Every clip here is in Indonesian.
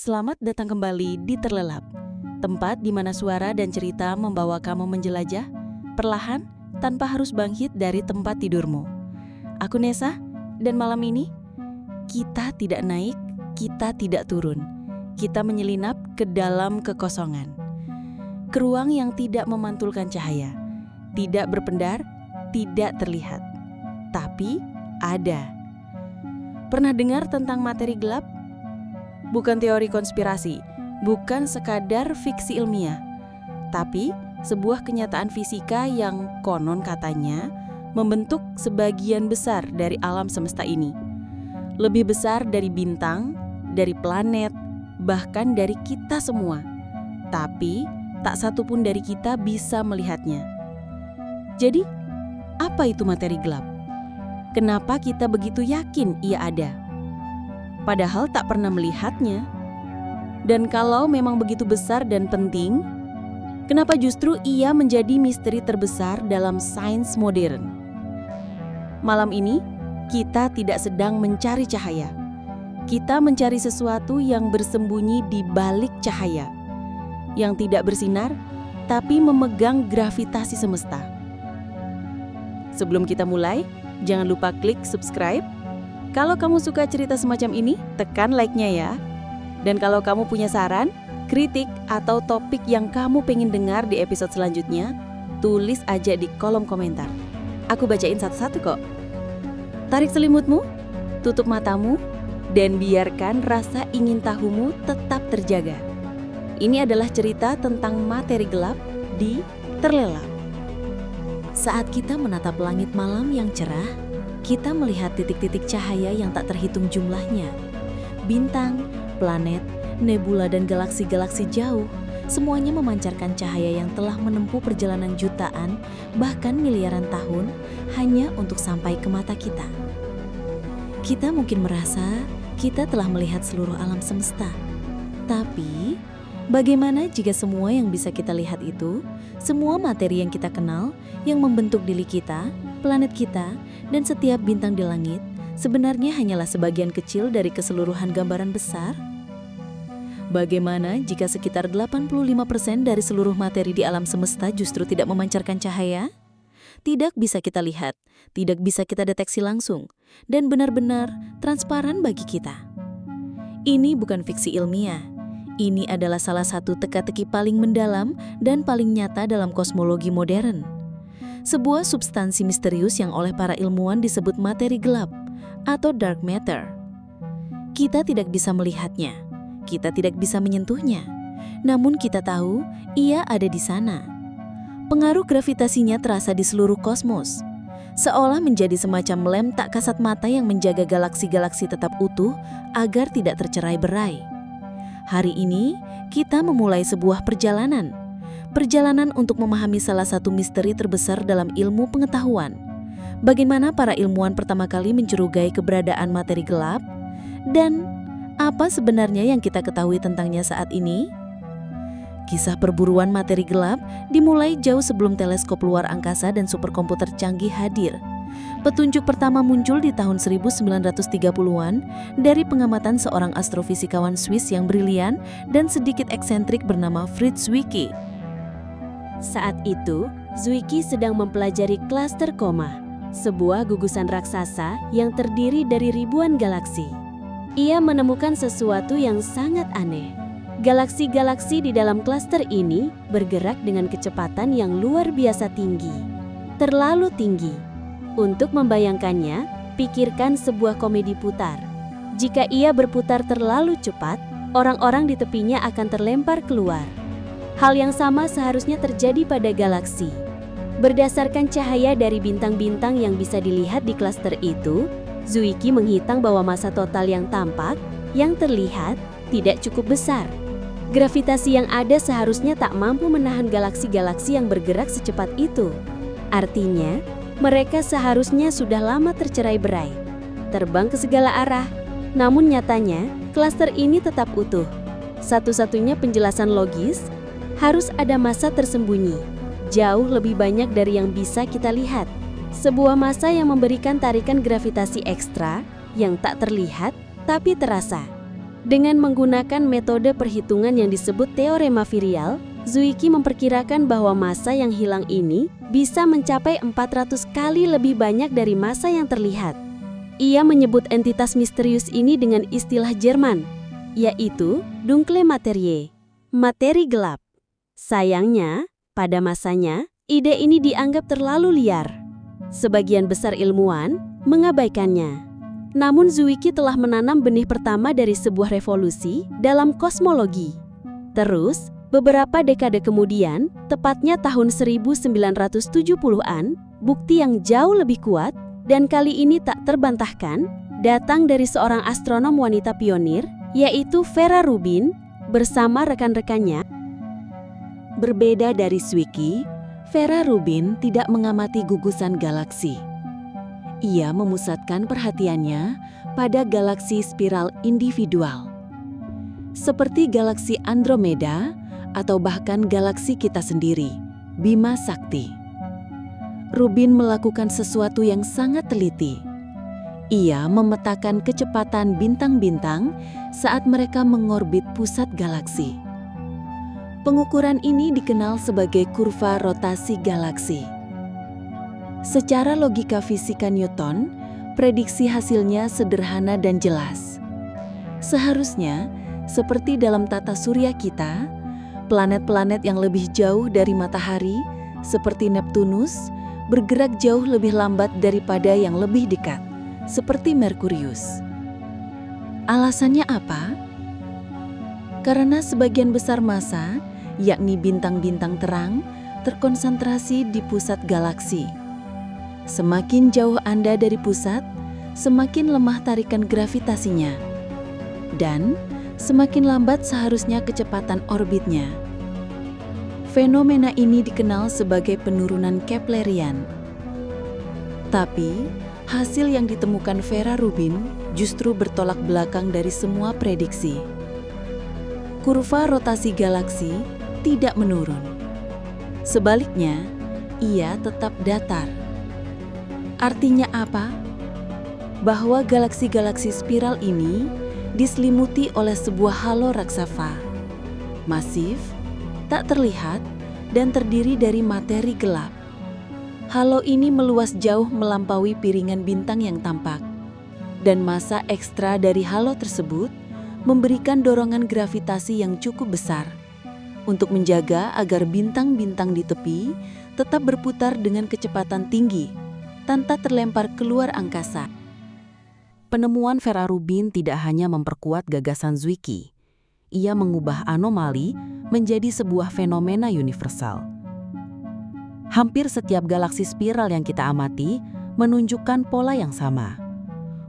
Selamat datang kembali di Terlelap, tempat di mana suara dan cerita membawa kamu menjelajah, perlahan tanpa harus bangkit dari tempat tidurmu. Aku Nesa, dan malam ini kita tidak naik, kita tidak turun. Kita menyelinap ke dalam kekosongan. Ke ruang yang tidak memantulkan cahaya, tidak berpendar, tidak terlihat. Tapi ada. Pernah dengar tentang materi gelap? Bukan teori konspirasi, bukan sekadar fiksi ilmiah, tapi sebuah kenyataan fisika yang konon katanya membentuk sebagian besar dari alam semesta ini. Lebih besar dari bintang, dari planet, bahkan dari kita semua. Tapi tak satu pun dari kita bisa melihatnya. Jadi, apa itu materi gelap? Kenapa kita begitu yakin ia ada? Padahal tak pernah melihatnya. Dan kalau memang begitu besar dan penting, kenapa justru ia menjadi misteri terbesar dalam sains modern? Malam ini, kita tidak sedang mencari cahaya. Kita mencari sesuatu yang bersembunyi di balik cahaya, yang tidak bersinar, tapi memegang gravitasi semesta. Sebelum kita mulai, jangan lupa klik subscribe. Kalau kamu suka cerita semacam ini, tekan like-nya ya. Dan kalau kamu punya saran, kritik, atau topik yang kamu pengen dengar di episode selanjutnya, tulis aja di kolom komentar. Aku bacain satu-satu kok. Tarik selimutmu, tutup matamu, dan biarkan rasa ingin tahumu tetap terjaga. Ini adalah cerita tentang materi gelap di Terlelap. Saat kita menatap langit malam yang cerah, kita melihat titik-titik cahaya yang tak terhitung jumlahnya. Bintang, planet, nebula dan galaksi-galaksi jauh, semuanya memancarkan cahaya yang telah menempuh perjalanan jutaan, bahkan miliaran tahun, hanya untuk sampai ke mata kita. Kita mungkin merasa kita telah melihat seluruh alam semesta. Tapi, bagaimana jika semua yang bisa kita lihat itu, semua materi yang kita kenal, yang membentuk diri kita, planet kita, dan setiap bintang di langit, sebenarnya hanyalah sebagian kecil dari keseluruhan gambaran besar? Bagaimana jika sekitar 85% dari seluruh materi di alam semesta justru tidak memancarkan cahaya? Tidak bisa kita lihat, tidak bisa kita deteksi langsung, dan benar-benar transparan bagi kita. Ini bukan fiksi ilmiah. Ini adalah salah satu teka-teki paling mendalam dan paling nyata dalam kosmologi modern. Sebuah substansi misterius yang oleh para ilmuwan disebut materi gelap atau dark matter. Kita tidak bisa melihatnya, kita tidak bisa menyentuhnya, namun kita tahu ia ada di sana. Pengaruh gravitasinya terasa di seluruh kosmos, seolah menjadi semacam lem tak kasat mata yang menjaga galaksi-galaksi tetap utuh agar tidak tercerai-berai. Hari ini, kita memulai sebuah perjalanan untuk memahami salah satu misteri terbesar dalam ilmu pengetahuan. Bagaimana para ilmuwan pertama kali mencurigai keberadaan materi gelap? Dan apa sebenarnya yang kita ketahui tentangnya saat ini? Kisah perburuan materi gelap dimulai jauh sebelum teleskop luar angkasa dan superkomputer canggih hadir. Petunjuk pertama muncul di tahun 1930-an dari pengamatan seorang astrofisikawan Swiss yang brilian dan sedikit eksentrik bernama Fritz Zwicky. Saat itu, Zwicky sedang mempelajari klaster koma, sebuah gugusan raksasa yang terdiri dari ribuan galaksi. Ia menemukan sesuatu yang sangat aneh. Galaksi-galaksi di dalam klaster ini bergerak dengan kecepatan yang luar biasa tinggi. Terlalu tinggi. Untuk membayangkannya, pikirkan sebuah komedi putar. Jika ia berputar terlalu cepat, orang-orang di tepinya akan terlempar keluar. Hal yang sama seharusnya terjadi pada galaksi. Berdasarkan cahaya dari bintang-bintang yang bisa dilihat di klaster itu, Zwicky menghitung bahwa massa total yang tampak, yang terlihat, tidak cukup besar. Gravitasi yang ada seharusnya tak mampu menahan galaksi-galaksi yang bergerak secepat itu. Artinya, mereka seharusnya sudah lama tercerai-berai, terbang ke segala arah. Namun nyatanya, klaster ini tetap utuh. Satu-satunya penjelasan logis, harus ada massa tersembunyi, jauh lebih banyak dari yang bisa kita lihat. Sebuah massa yang memberikan tarikan gravitasi ekstra yang tak terlihat tapi terasa. Dengan menggunakan metode perhitungan yang disebut teorema virial, Zwicky memperkirakan bahwa massa yang hilang ini bisa mencapai 400 kali lebih banyak dari massa yang terlihat. Ia menyebut entitas misterius ini dengan istilah Jerman, yaitu Dunkle Materie, materi gelap. Sayangnya, pada masanya, ide ini dianggap terlalu liar. Sebagian besar ilmuwan mengabaikannya. Namun Zwicky telah menanam benih pertama dari sebuah revolusi dalam kosmologi. Terus, beberapa dekade kemudian, tepatnya tahun 1970-an, bukti yang jauh lebih kuat dan kali ini tak terbantahkan, datang dari seorang astronom wanita pionir, yaitu Vera Rubin, bersama rekan-rekannya. Berbeda dari Zwicky, Vera Rubin tidak mengamati gugusan galaksi. Ia memusatkan perhatiannya pada galaksi spiral individual. Seperti galaksi Andromeda atau bahkan galaksi kita sendiri, Bima Sakti. Rubin melakukan sesuatu yang sangat teliti. Ia memetakan kecepatan bintang-bintang saat mereka mengorbit pusat galaksi. Pengukuran ini dikenal sebagai kurva rotasi galaksi. Secara logika fisika Newton, prediksi hasilnya sederhana dan jelas. Seharusnya, seperti dalam tata surya kita, planet-planet yang lebih jauh dari matahari, seperti Neptunus, bergerak jauh lebih lambat daripada yang lebih dekat, seperti Merkurius. Alasannya apa? Karena sebagian besar massa, yakni bintang-bintang terang, terkonsentrasi di pusat galaksi. Semakin jauh Anda dari pusat, semakin lemah tarikan gravitasinya. Dan semakin lambat seharusnya kecepatan orbitnya. Fenomena ini dikenal sebagai penurunan Keplerian. Tapi, hasil yang ditemukan Vera Rubin justru bertolak belakang dari semua prediksi. Kurva rotasi galaksi tidak menurun. Sebaliknya, ia tetap datar. Artinya apa? Bahwa galaksi-galaksi spiral ini diselimuti oleh sebuah halo raksasa, masif, tak terlihat, dan terdiri dari materi gelap. Halo ini meluas jauh melampaui piringan bintang yang tampak, dan massa ekstra dari halo tersebut memberikan dorongan gravitasi yang cukup besar untuk menjaga agar bintang-bintang di tepi tetap berputar dengan kecepatan tinggi tanpa terlempar keluar angkasa. Penemuan Vera Rubin tidak hanya memperkuat gagasan Zwicky, ia mengubah anomali menjadi sebuah fenomena universal. Hampir setiap galaksi spiral yang kita amati menunjukkan pola yang sama.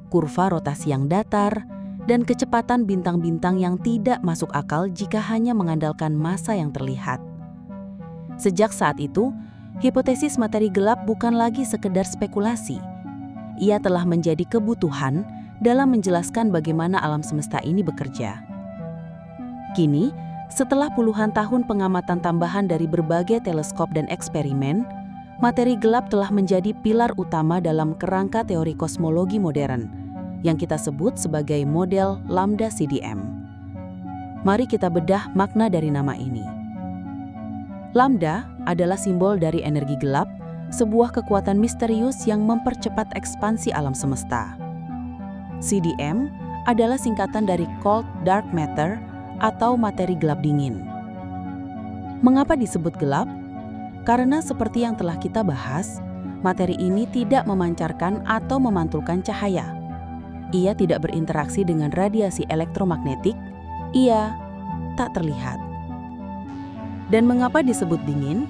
Kurva rotasi yang datar, dan kecepatan bintang-bintang yang tidak masuk akal jika hanya mengandalkan massa yang terlihat. Sejak saat itu, hipotesis materi gelap bukan lagi sekedar spekulasi. Ia telah menjadi kebutuhan dalam menjelaskan bagaimana alam semesta ini bekerja. Kini, setelah puluhan tahun pengamatan tambahan dari berbagai teleskop dan eksperimen, materi gelap telah menjadi pilar utama dalam kerangka teori kosmologi modern, yang kita sebut sebagai model Lambda CDM. Mari kita bedah makna dari nama ini. Lambda adalah simbol dari energi gelap, sebuah kekuatan misterius yang mempercepat ekspansi alam semesta. CDM adalah singkatan dari Cold Dark Matter atau materi gelap dingin. Mengapa disebut gelap? Karena seperti yang telah kita bahas, materi ini tidak memancarkan atau memantulkan cahaya. Ia tidak berinteraksi dengan radiasi elektromagnetik, ia tak terlihat. Dan mengapa disebut dingin?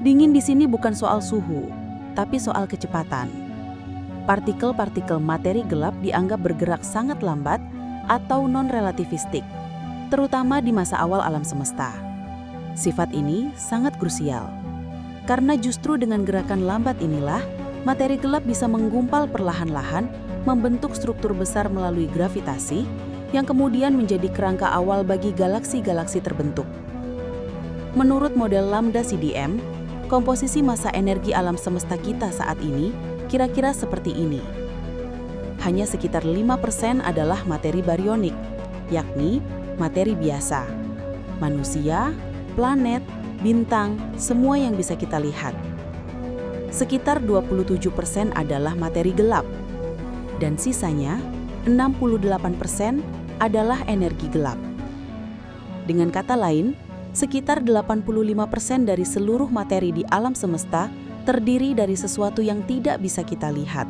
Dingin di sini bukan soal suhu, tapi soal kecepatan. Partikel-partikel materi gelap dianggap bergerak sangat lambat atau non-relativistik, terutama di masa awal alam semesta. Sifat ini sangat krusial, karena justru dengan gerakan lambat inilah materi gelap bisa menggumpal perlahan-lahan, membentuk struktur besar melalui gravitasi, yang kemudian menjadi kerangka awal bagi galaksi-galaksi terbentuk. Menurut model Lambda CDM, komposisi massa energi alam semesta kita saat ini kira-kira seperti ini. Hanya sekitar 5% adalah materi barionik, yakni materi biasa. Manusia, planet, bintang, semua yang bisa kita lihat. Sekitar 27% adalah materi gelap, dan sisanya 68% adalah energi gelap. Dengan kata lain, sekitar 85% dari seluruh materi di alam semesta terdiri dari sesuatu yang tidak bisa kita lihat,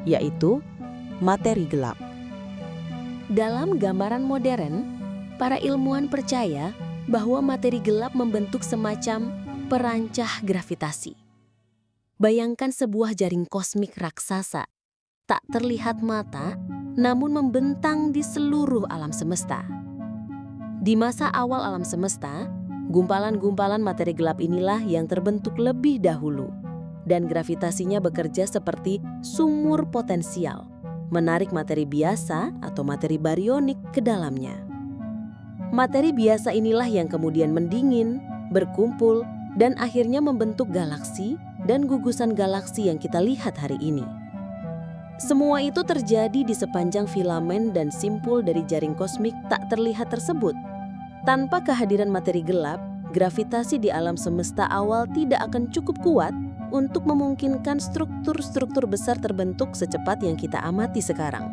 yaitu materi gelap. Dalam gambaran modern, para ilmuwan percaya bahwa materi gelap membentuk semacam perancah gravitasi. Bayangkan sebuah jaring kosmik raksasa, tak terlihat mata, namun membentang di seluruh alam semesta. Di masa awal alam semesta, gumpalan-gumpalan materi gelap inilah yang terbentuk lebih dahulu, dan gravitasinya bekerja seperti sumur potensial, menarik materi biasa atau materi barionik ke dalamnya. Materi biasa inilah yang kemudian mendingin, berkumpul, dan akhirnya membentuk galaksi dan gugusan galaksi yang kita lihat hari ini. Semua itu terjadi di sepanjang filamen dan simpul dari jaring kosmik tak terlihat tersebut. Tanpa kehadiran materi gelap, gravitasi di alam semesta awal tidak akan cukup kuat untuk memungkinkan struktur-struktur besar terbentuk secepat yang kita amati sekarang.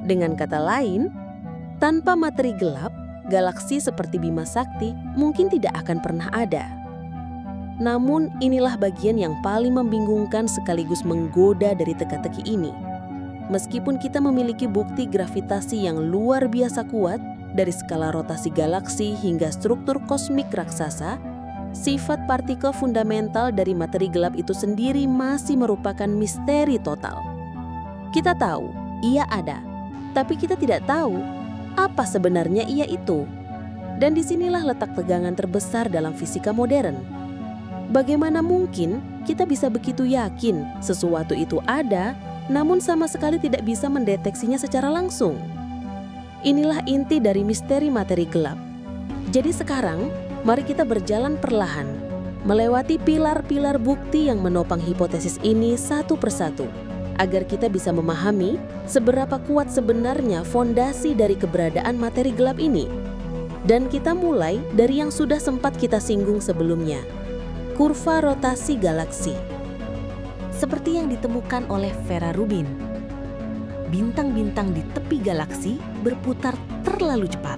Dengan kata lain, tanpa materi gelap, galaksi seperti Bima Sakti mungkin tidak akan pernah ada. Namun inilah bagian yang paling membingungkan sekaligus menggoda dari teka-teki ini. Meskipun kita memiliki bukti gravitasi yang luar biasa kuat dari skala rotasi galaksi hingga struktur kosmik raksasa, sifat partikel fundamental dari materi gelap itu sendiri masih merupakan misteri total. Kita tahu ia ada, tapi kita tidak tahu apa sebenarnya ia itu. Dan disinilah letak tegangan terbesar dalam fisika modern. Bagaimana mungkin kita bisa begitu yakin sesuatu itu ada, namun sama sekali tidak bisa mendeteksinya secara langsung? Inilah inti dari misteri materi gelap. Jadi sekarang, mari kita berjalan perlahan, melewati pilar-pilar bukti yang menopang hipotesis ini satu persatu, agar kita bisa memahami seberapa kuat sebenarnya fondasi dari keberadaan materi gelap ini. Dan kita mulai dari yang sudah sempat kita singgung sebelumnya, kurva rotasi galaksi. Seperti yang ditemukan oleh Vera Rubin, bintang-bintang di tepi galaksi berputar terlalu cepat.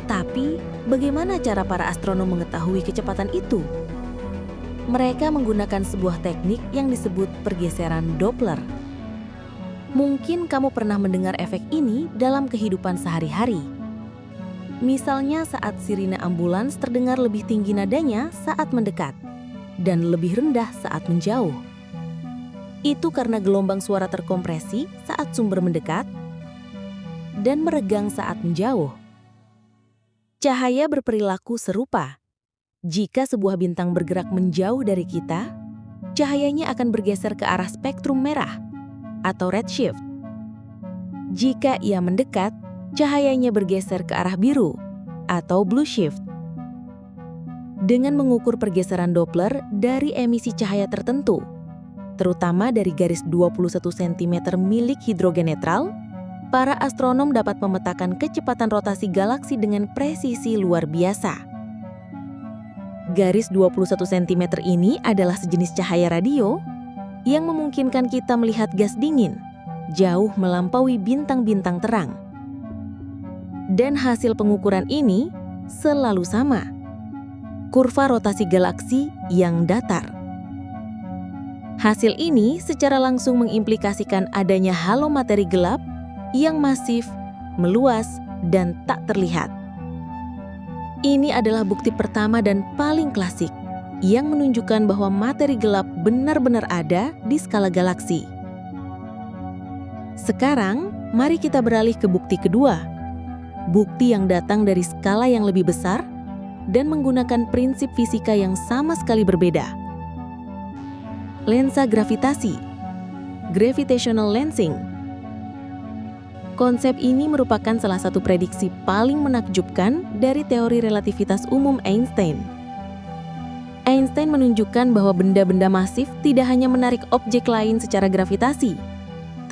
Tapi, bagaimana cara para astronom mengetahui kecepatan itu? Mereka menggunakan sebuah teknik yang disebut pergeseran Doppler. Mungkin kamu pernah mendengar efek ini dalam kehidupan sehari-hari. Misalnya saat sirine ambulans terdengar lebih tinggi nadanya saat mendekat dan lebih rendah saat menjauh. Itu karena gelombang suara terkompresi saat sumber mendekat dan meregang saat menjauh. Cahaya berperilaku serupa. Jika sebuah bintang bergerak menjauh dari kita, cahayanya akan bergeser ke arah spektrum merah atau redshift. Jika ia mendekat, cahayanya bergeser ke arah biru atau blue shift. Dengan mengukur pergeseran Doppler dari emisi cahaya tertentu, terutama dari garis 21 cm milik hidrogen netral, para astronom dapat memetakan kecepatan rotasi galaksi dengan presisi luar biasa. Garis 21 cm ini adalah sejenis cahaya radio yang memungkinkan kita melihat gas dingin jauh melampaui bintang-bintang terang. Dan hasil pengukuran ini selalu sama, kurva rotasi galaksi yang datar. Hasil ini secara langsung mengimplikasikan adanya halo materi gelap yang masif, meluas, dan tak terlihat. Ini adalah bukti pertama dan paling klasik yang menunjukkan bahwa materi gelap benar-benar ada di skala galaksi. Sekarang, mari kita beralih ke bukti kedua. Bukti yang datang dari skala yang lebih besar dan menggunakan prinsip fisika yang sama sekali berbeda. Lensa gravitasi, gravitational lensing. Konsep ini merupakan salah satu prediksi paling menakjubkan dari teori relativitas umum Einstein. Einstein menunjukkan bahwa benda-benda masif tidak hanya menarik objek lain secara gravitasi,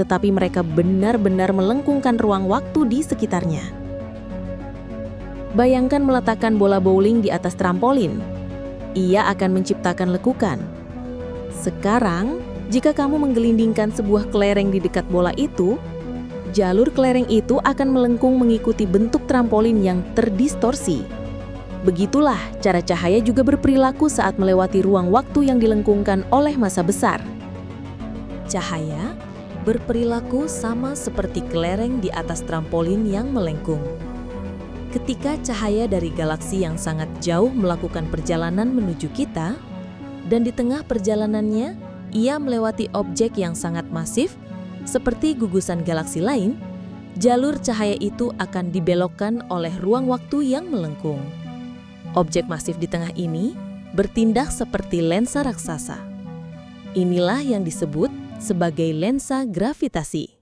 tetapi mereka benar-benar melengkungkan ruang waktu di sekitarnya. Bayangkan meletakkan bola bowling di atas trampolin. Ia akan menciptakan lekukan. Sekarang, jika kamu menggelindingkan sebuah kelereng di dekat bola itu, jalur kelereng itu akan melengkung mengikuti bentuk trampolin yang terdistorsi. Begitulah cara cahaya juga berperilaku saat melewati ruang waktu yang dilengkungkan oleh massa besar. Cahaya berperilaku sama seperti kelereng di atas trampolin yang melengkung. Ketika cahaya dari galaksi yang sangat jauh melakukan perjalanan menuju kita, dan di tengah perjalanannya, ia melewati objek yang sangat masif, seperti gugusan galaksi lain, jalur cahaya itu akan dibelokkan oleh ruang waktu yang melengkung. Objek masif di tengah ini bertindak seperti lensa raksasa. Inilah yang disebut sebagai lensa gravitasi.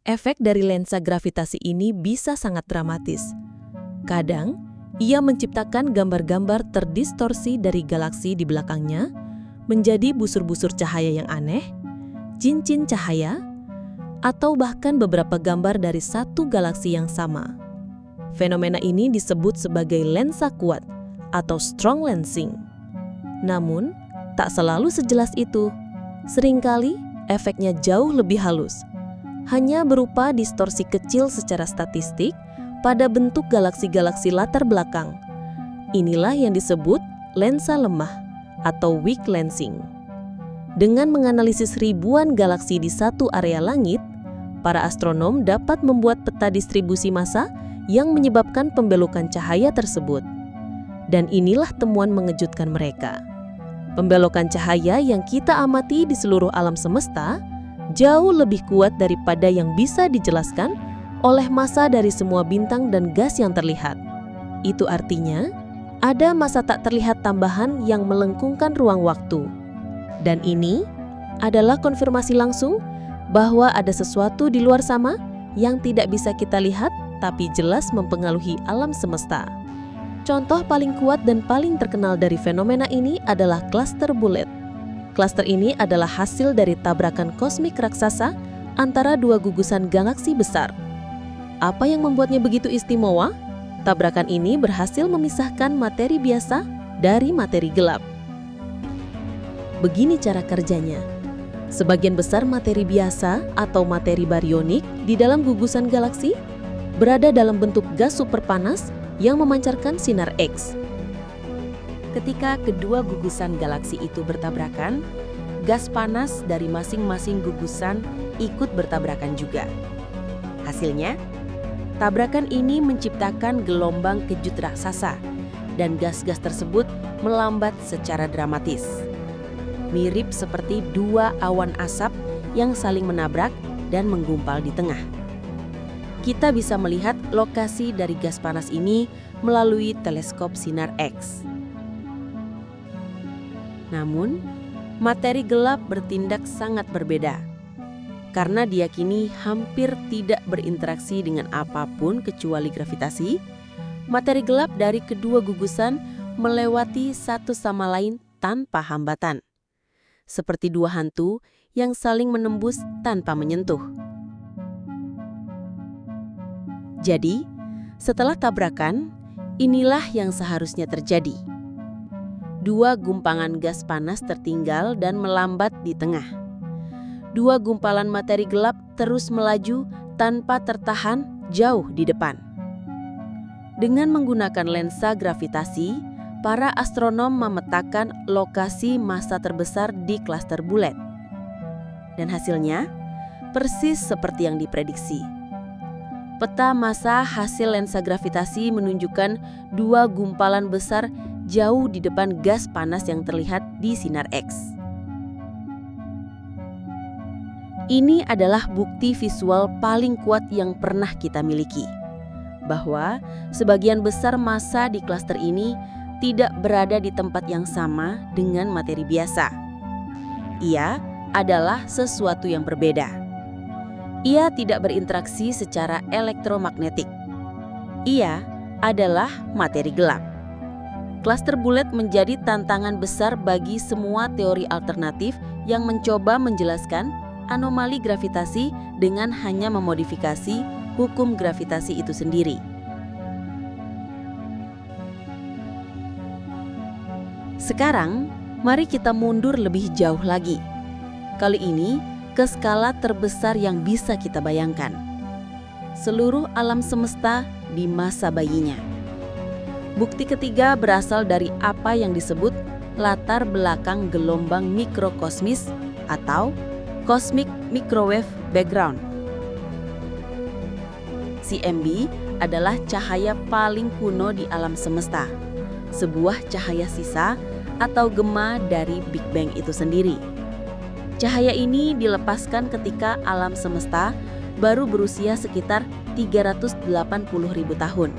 Efek dari lensa gravitasi ini bisa sangat dramatis. Kadang, ia menciptakan gambar-gambar terdistorsi dari galaksi di belakangnya menjadi busur-busur cahaya yang aneh, cincin cahaya, atau bahkan beberapa gambar dari satu galaksi yang sama. Fenomena ini disebut sebagai lensa kuat atau strong lensing. Namun, tak selalu sejelas itu. Seringkali, efeknya jauh lebih halus. Hanya berupa distorsi kecil secara statistik pada bentuk galaksi-galaksi latar belakang. Inilah yang disebut lensa lemah atau weak lensing. Dengan menganalisis ribuan galaksi di satu area langit, para astronom dapat membuat peta distribusi massa yang menyebabkan pembelokan cahaya tersebut. Dan inilah temuan mengejutkan mereka. Pembelokan cahaya yang kita amati di seluruh alam semesta jauh lebih kuat daripada yang bisa dijelaskan oleh massa dari semua bintang dan gas yang terlihat. Itu artinya, ada massa tak terlihat tambahan yang melengkungkan ruang waktu. Dan ini adalah konfirmasi langsung bahwa ada sesuatu di luar sana yang tidak bisa kita lihat tapi jelas mempengaruhi alam semesta. Contoh paling kuat dan paling terkenal dari fenomena ini adalah cluster bullet. Cluster ini adalah hasil dari tabrakan kosmik raksasa antara dua gugusan galaksi besar. Apa yang membuatnya begitu istimewa? Tabrakan ini berhasil memisahkan materi biasa dari materi gelap. Begini cara kerjanya. Sebagian besar materi biasa atau materi barionik di dalam gugusan galaksi berada dalam bentuk gas super panas yang memancarkan sinar X. Ketika kedua gugusan galaksi itu bertabrakan, gas panas dari masing-masing gugusan ikut bertabrakan juga. Hasilnya, tabrakan ini menciptakan gelombang kejut raksasa dan gas-gas tersebut melambat secara dramatis. Mirip seperti dua awan asap yang saling menabrak dan menggumpal di tengah. Kita bisa melihat lokasi dari gas panas ini melalui teleskop sinar X. Namun, materi gelap bertindak sangat berbeda. Karena diyakini hampir tidak berinteraksi dengan apapun kecuali gravitasi, materi gelap dari kedua gugusan melewati satu sama lain tanpa hambatan. Seperti dua hantu yang saling menembus tanpa menyentuh. Jadi, setelah tabrakan, inilah yang seharusnya terjadi. Dua gumpangan gas panas tertinggal dan melambat di tengah. Dua gumpalan materi gelap terus melaju tanpa tertahan jauh di depan. Dengan menggunakan lensa gravitasi, para astronom memetakan lokasi massa terbesar di cluster bullet. Dan hasilnya, persis seperti yang diprediksi. Peta massa hasil lensa gravitasi menunjukkan dua gumpalan besar jauh di depan gas panas yang terlihat di sinar X. Ini adalah bukti visual paling kuat yang pernah kita miliki, bahwa sebagian besar massa di klaster ini tidak berada di tempat yang sama dengan materi biasa. Ia adalah sesuatu yang berbeda. Ia tidak berinteraksi secara elektromagnetik. Ia adalah materi gelap. Cluster bullet menjadi tantangan besar bagi semua teori alternatif yang mencoba menjelaskan anomali gravitasi dengan hanya memodifikasi hukum gravitasi itu sendiri. Sekarang, mari kita mundur lebih jauh lagi. Kali ini, ke skala terbesar yang bisa kita bayangkan. Seluruh alam semesta di masa bayinya. Bukti ketiga berasal dari apa yang disebut latar belakang gelombang mikrokosmis atau Cosmic Microwave Background. CMB adalah cahaya paling kuno di alam semesta, sebuah cahaya sisa atau gema dari Big Bang itu sendiri. Cahaya ini dilepaskan ketika alam semesta baru berusia sekitar 380.000 tahun.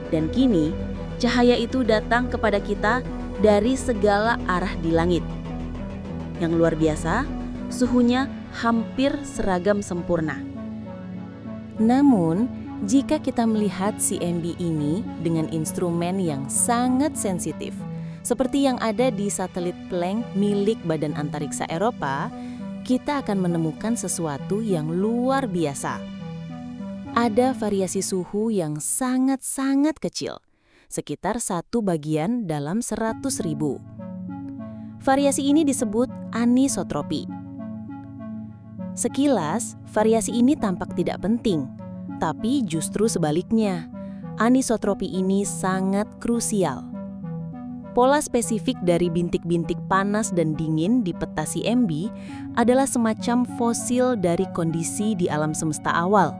Dan kini, cahaya itu datang kepada kita dari segala arah di langit. Yang luar biasa, suhunya hampir seragam sempurna. Namun, jika kita melihat CMB ini dengan instrumen yang sangat sensitif, seperti yang ada di satelit Planck milik Badan Antariksa Eropa, kita akan menemukan sesuatu yang luar biasa. Ada variasi suhu yang sangat-sangat kecil, sekitar 1 bagian dalam 100.000. Variasi ini disebut anisotropi. Sekilas, variasi ini tampak tidak penting, tapi justru sebaliknya, anisotropi ini sangat krusial. Pola spesifik dari bintik-bintik panas dan dingin di peta CMB adalah semacam fosil dari kondisi di alam semesta awal.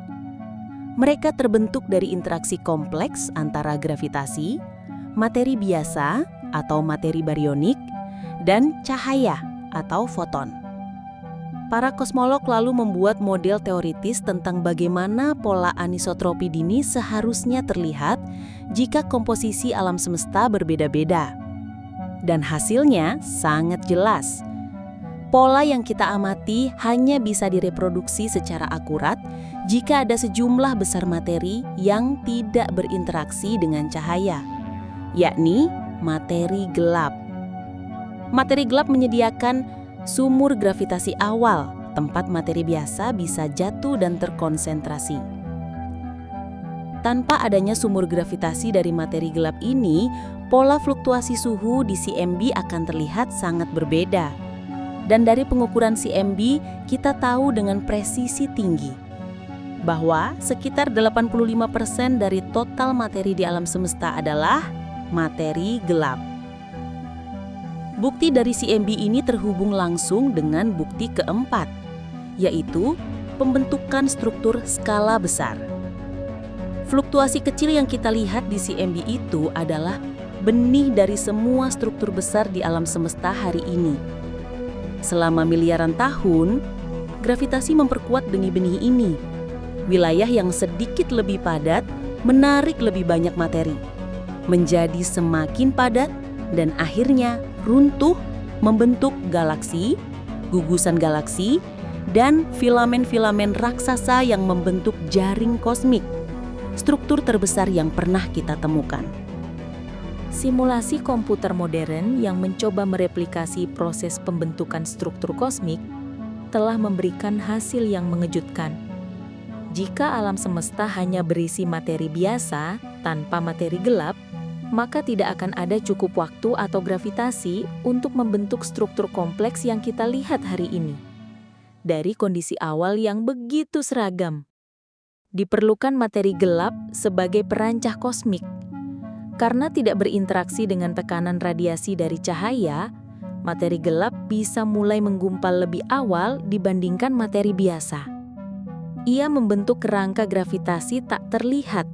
Mereka terbentuk dari interaksi kompleks antara gravitasi, materi biasa atau materi barionik, dan cahaya atau foton. Para kosmolog lalu membuat model teoritis tentang bagaimana pola anisotropi dini seharusnya terlihat jika komposisi alam semesta berbeda-beda. Dan hasilnya sangat jelas. Pola yang kita amati hanya bisa direproduksi secara akurat jika ada sejumlah besar materi yang tidak berinteraksi dengan cahaya, yakni materi gelap. Materi gelap menyediakan sumur gravitasi awal, tempat materi biasa bisa jatuh dan terkonsentrasi. Tanpa adanya sumur gravitasi dari materi gelap ini, pola fluktuasi suhu di CMB akan terlihat sangat berbeda. Dan dari pengukuran CMB, kita tahu dengan presisi tinggi bahwa sekitar 85% dari total materi di alam semesta adalah materi gelap. Bukti dari CMB ini terhubung langsung dengan bukti keempat, yaitu pembentukan struktur skala besar. Fluktuasi kecil yang kita lihat di CMB itu adalah benih dari semua struktur besar di alam semesta hari ini. Selama miliaran tahun, gravitasi memperkuat benih-benih ini. Wilayah yang sedikit lebih padat menarik lebih banyak materi, menjadi semakin padat dan akhirnya runtuh membentuk galaksi, gugusan galaksi, dan filamen-filamen raksasa yang membentuk jaring kosmik, struktur terbesar yang pernah kita temukan. Simulasi komputer modern yang mencoba mereplikasi proses pembentukan struktur kosmik telah memberikan hasil yang mengejutkan. Jika alam semesta hanya berisi materi biasa tanpa materi gelap, maka tidak akan ada cukup waktu atau gravitasi untuk membentuk struktur kompleks yang kita lihat hari ini. Dari kondisi awal yang begitu seragam, diperlukan materi gelap sebagai perancah kosmik. Karena tidak berinteraksi dengan tekanan radiasi dari cahaya, materi gelap bisa mulai menggumpal lebih awal dibandingkan materi biasa. Ia membentuk kerangka gravitasi tak terlihat,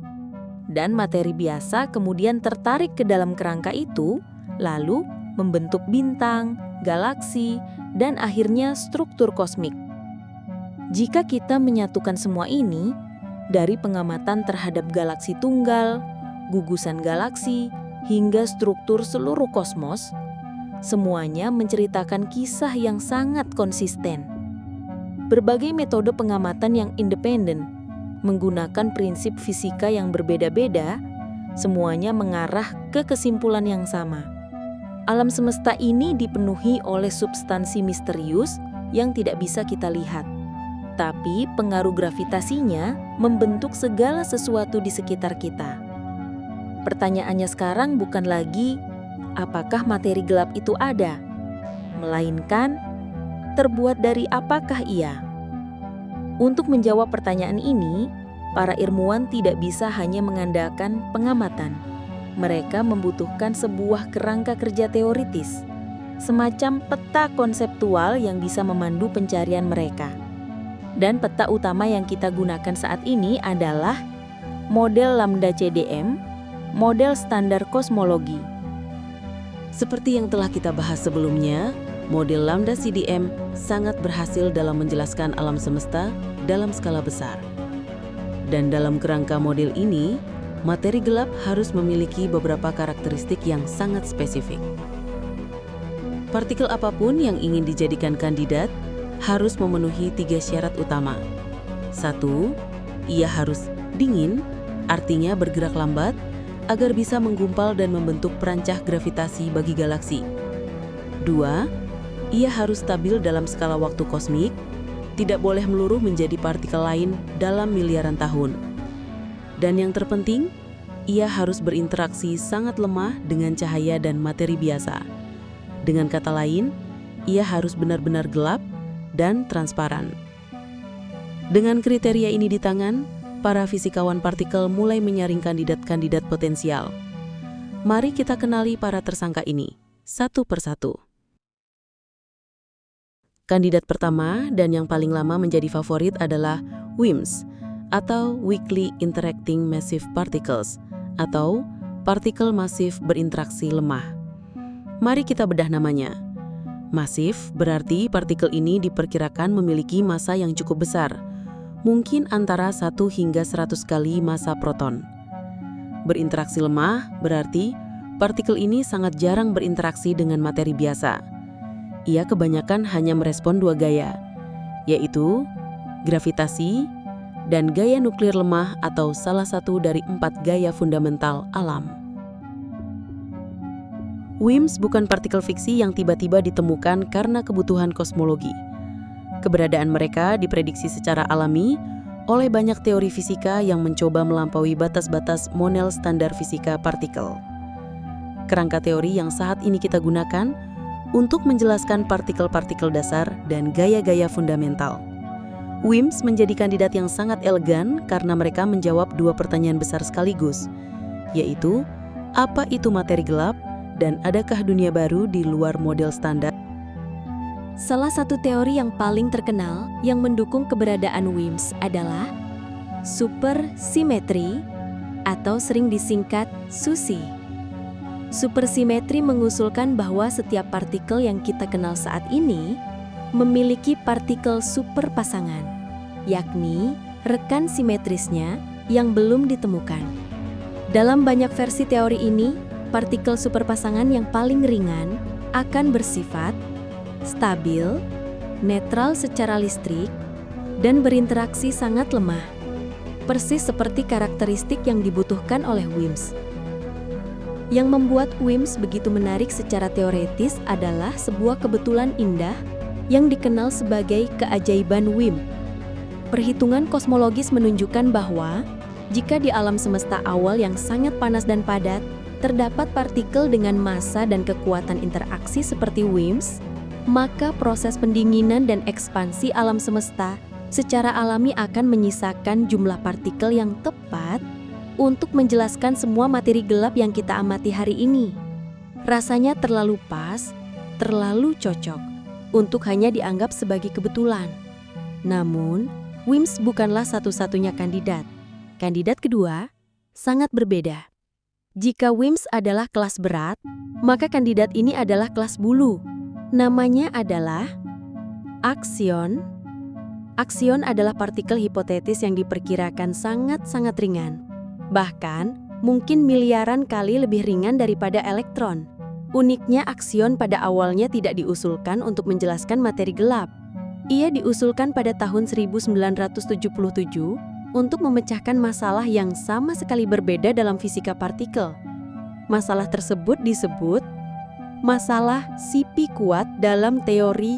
dan materi biasa kemudian tertarik ke dalam kerangka itu, lalu membentuk bintang, galaksi, dan akhirnya struktur kosmik. Jika kita menyatukan semua ini, dari pengamatan terhadap galaksi tunggal, gugusan galaksi, hingga struktur seluruh kosmos, semuanya menceritakan kisah yang sangat konsisten. Berbagai metode pengamatan yang independen, menggunakan prinsip fisika yang berbeda-beda, semuanya mengarah ke kesimpulan yang sama. Alam semesta ini dipenuhi oleh substansi misterius yang tidak bisa kita lihat. Tapi pengaruh gravitasinya membentuk segala sesuatu di sekitar kita. Pertanyaannya sekarang bukan lagi apakah materi gelap itu ada, melainkan terbuat dari apakah ia. Untuk menjawab pertanyaan ini, para ilmuwan tidak bisa hanya mengandalkan pengamatan. Mereka membutuhkan sebuah kerangka kerja teoritis, semacam peta konseptual yang bisa memandu pencarian mereka. Dan peta utama yang kita gunakan saat ini adalah model Lambda CDM, model standar kosmologi. Seperti yang telah kita bahas sebelumnya, model Lambda CDM sangat berhasil dalam menjelaskan alam semesta dalam skala besar. Dan dalam kerangka model ini, materi gelap harus memiliki beberapa karakteristik yang sangat spesifik. Partikel apapun yang ingin dijadikan kandidat harus memenuhi 3 syarat utama. 1. Ia harus dingin, artinya bergerak lambat, agar bisa menggumpal dan membentuk perancah gravitasi bagi galaksi. 2. Ia harus stabil dalam skala waktu kosmik, tidak boleh meluruh menjadi partikel lain dalam miliaran tahun. Dan yang terpenting, ia harus berinteraksi sangat lemah dengan cahaya dan materi biasa. Dengan kata lain, ia harus benar-benar gelap dan transparan. Dengan kriteria ini di tangan, para fisikawan partikel mulai menyaring kandidat-kandidat potensial. Mari kita kenali para tersangka ini, satu persatu. Kandidat pertama dan yang paling lama menjadi favorit adalah WIMPs, atau Weakly Interacting Massive Particles, atau partikel masif berinteraksi lemah. Mari kita bedah namanya. Masif berarti partikel ini diperkirakan memiliki massa yang cukup besar, mungkin antara 1 hingga 100 kali massa proton. Berinteraksi lemah berarti partikel ini sangat jarang berinteraksi dengan materi biasa. Ia kebanyakan hanya merespon 2 gaya, yaitu gravitasi dan gaya nuklir lemah atau salah satu dari 4 gaya fundamental alam. WIMPs bukan partikel fiksi yang tiba-tiba ditemukan karena kebutuhan kosmologi. Keberadaan mereka diprediksi secara alami oleh banyak teori fisika yang mencoba melampaui batas-batas model standar fisika partikel. Kerangka teori yang saat ini kita gunakan untuk menjelaskan partikel-partikel dasar dan gaya-gaya fundamental. WIMPs menjadi kandidat yang sangat elegan karena mereka menjawab 2 pertanyaan besar sekaligus, yaitu apa itu materi gelap dan adakah dunia baru di luar model standar? Salah satu teori yang paling terkenal yang mendukung keberadaan WIMPs adalah supersimetri atau sering disingkat SUSY. Supersimetri mengusulkan bahwa setiap partikel yang kita kenal saat ini memiliki partikel superpasangan, yakni rekan simetrisnya yang belum ditemukan. Dalam banyak versi teori ini, partikel superpasangan yang paling ringan akan bersifat stabil, netral secara listrik, dan berinteraksi sangat lemah, persis seperti karakteristik yang dibutuhkan oleh WIMPs. Yang membuat WIMPs begitu menarik secara teoretis adalah sebuah kebetulan indah yang dikenal sebagai keajaiban WIMP. Perhitungan kosmologis menunjukkan bahwa jika di alam semesta awal yang sangat panas dan padat, terdapat partikel dengan massa dan kekuatan interaksi seperti WIMPs, maka proses pendinginan dan ekspansi alam semesta secara alami akan menyisakan jumlah partikel yang tepat untuk menjelaskan semua materi gelap yang kita amati hari ini. Rasanya terlalu pas, terlalu cocok untuk hanya dianggap sebagai kebetulan. Namun, WIMPs bukanlah satu-satunya kandidat. Kandidat kedua sangat berbeda. Jika WIMPs adalah kelas berat, maka kandidat ini adalah kelas bulu. Namanya adalah aksion. Aksion adalah partikel hipotetis yang diperkirakan sangat-sangat ringan. Bahkan, mungkin miliaran kali lebih ringan daripada elektron. Uniknya, aksion pada awalnya tidak diusulkan untuk menjelaskan materi gelap. Ia diusulkan pada tahun 1977 untuk memecahkan masalah yang sama sekali berbeda dalam fisika partikel. Masalah tersebut disebut masalah CP kuat dalam teori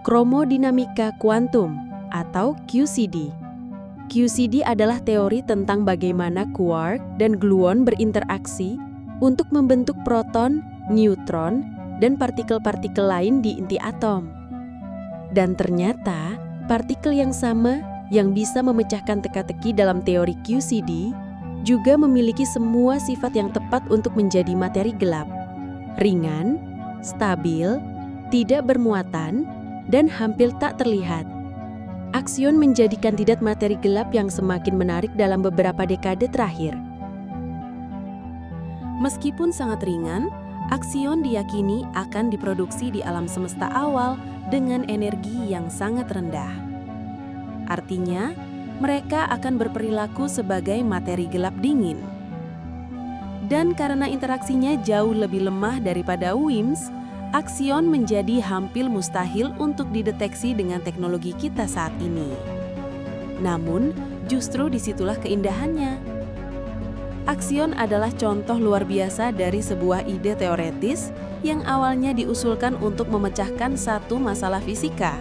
Kromodinamika kuantum atau QCD. QCD adalah teori tentang bagaimana quark dan gluon berinteraksi untuk membentuk proton, neutron, dan partikel-partikel lain di inti atom. Dan ternyata, partikel yang sama yang bisa memecahkan teka-teki dalam teori QCD juga memiliki semua sifat yang tepat untuk menjadi materi gelap. Ringan, stabil, tidak bermuatan, dan hampir tak terlihat. Aksion menjadi kandidat materi gelap yang semakin menarik dalam beberapa dekade terakhir. Meskipun sangat ringan, aksion diyakini akan diproduksi di alam semesta awal dengan energi yang sangat rendah. Artinya, mereka akan berperilaku sebagai materi gelap dingin. Dan karena interaksinya jauh lebih lemah daripada WIMPs, aksion menjadi hampir mustahil untuk dideteksi dengan teknologi kita saat ini. Namun, justru disitulah keindahannya. Aksion adalah contoh luar biasa dari sebuah ide teoretis yang awalnya diusulkan untuk memecahkan satu masalah fisika,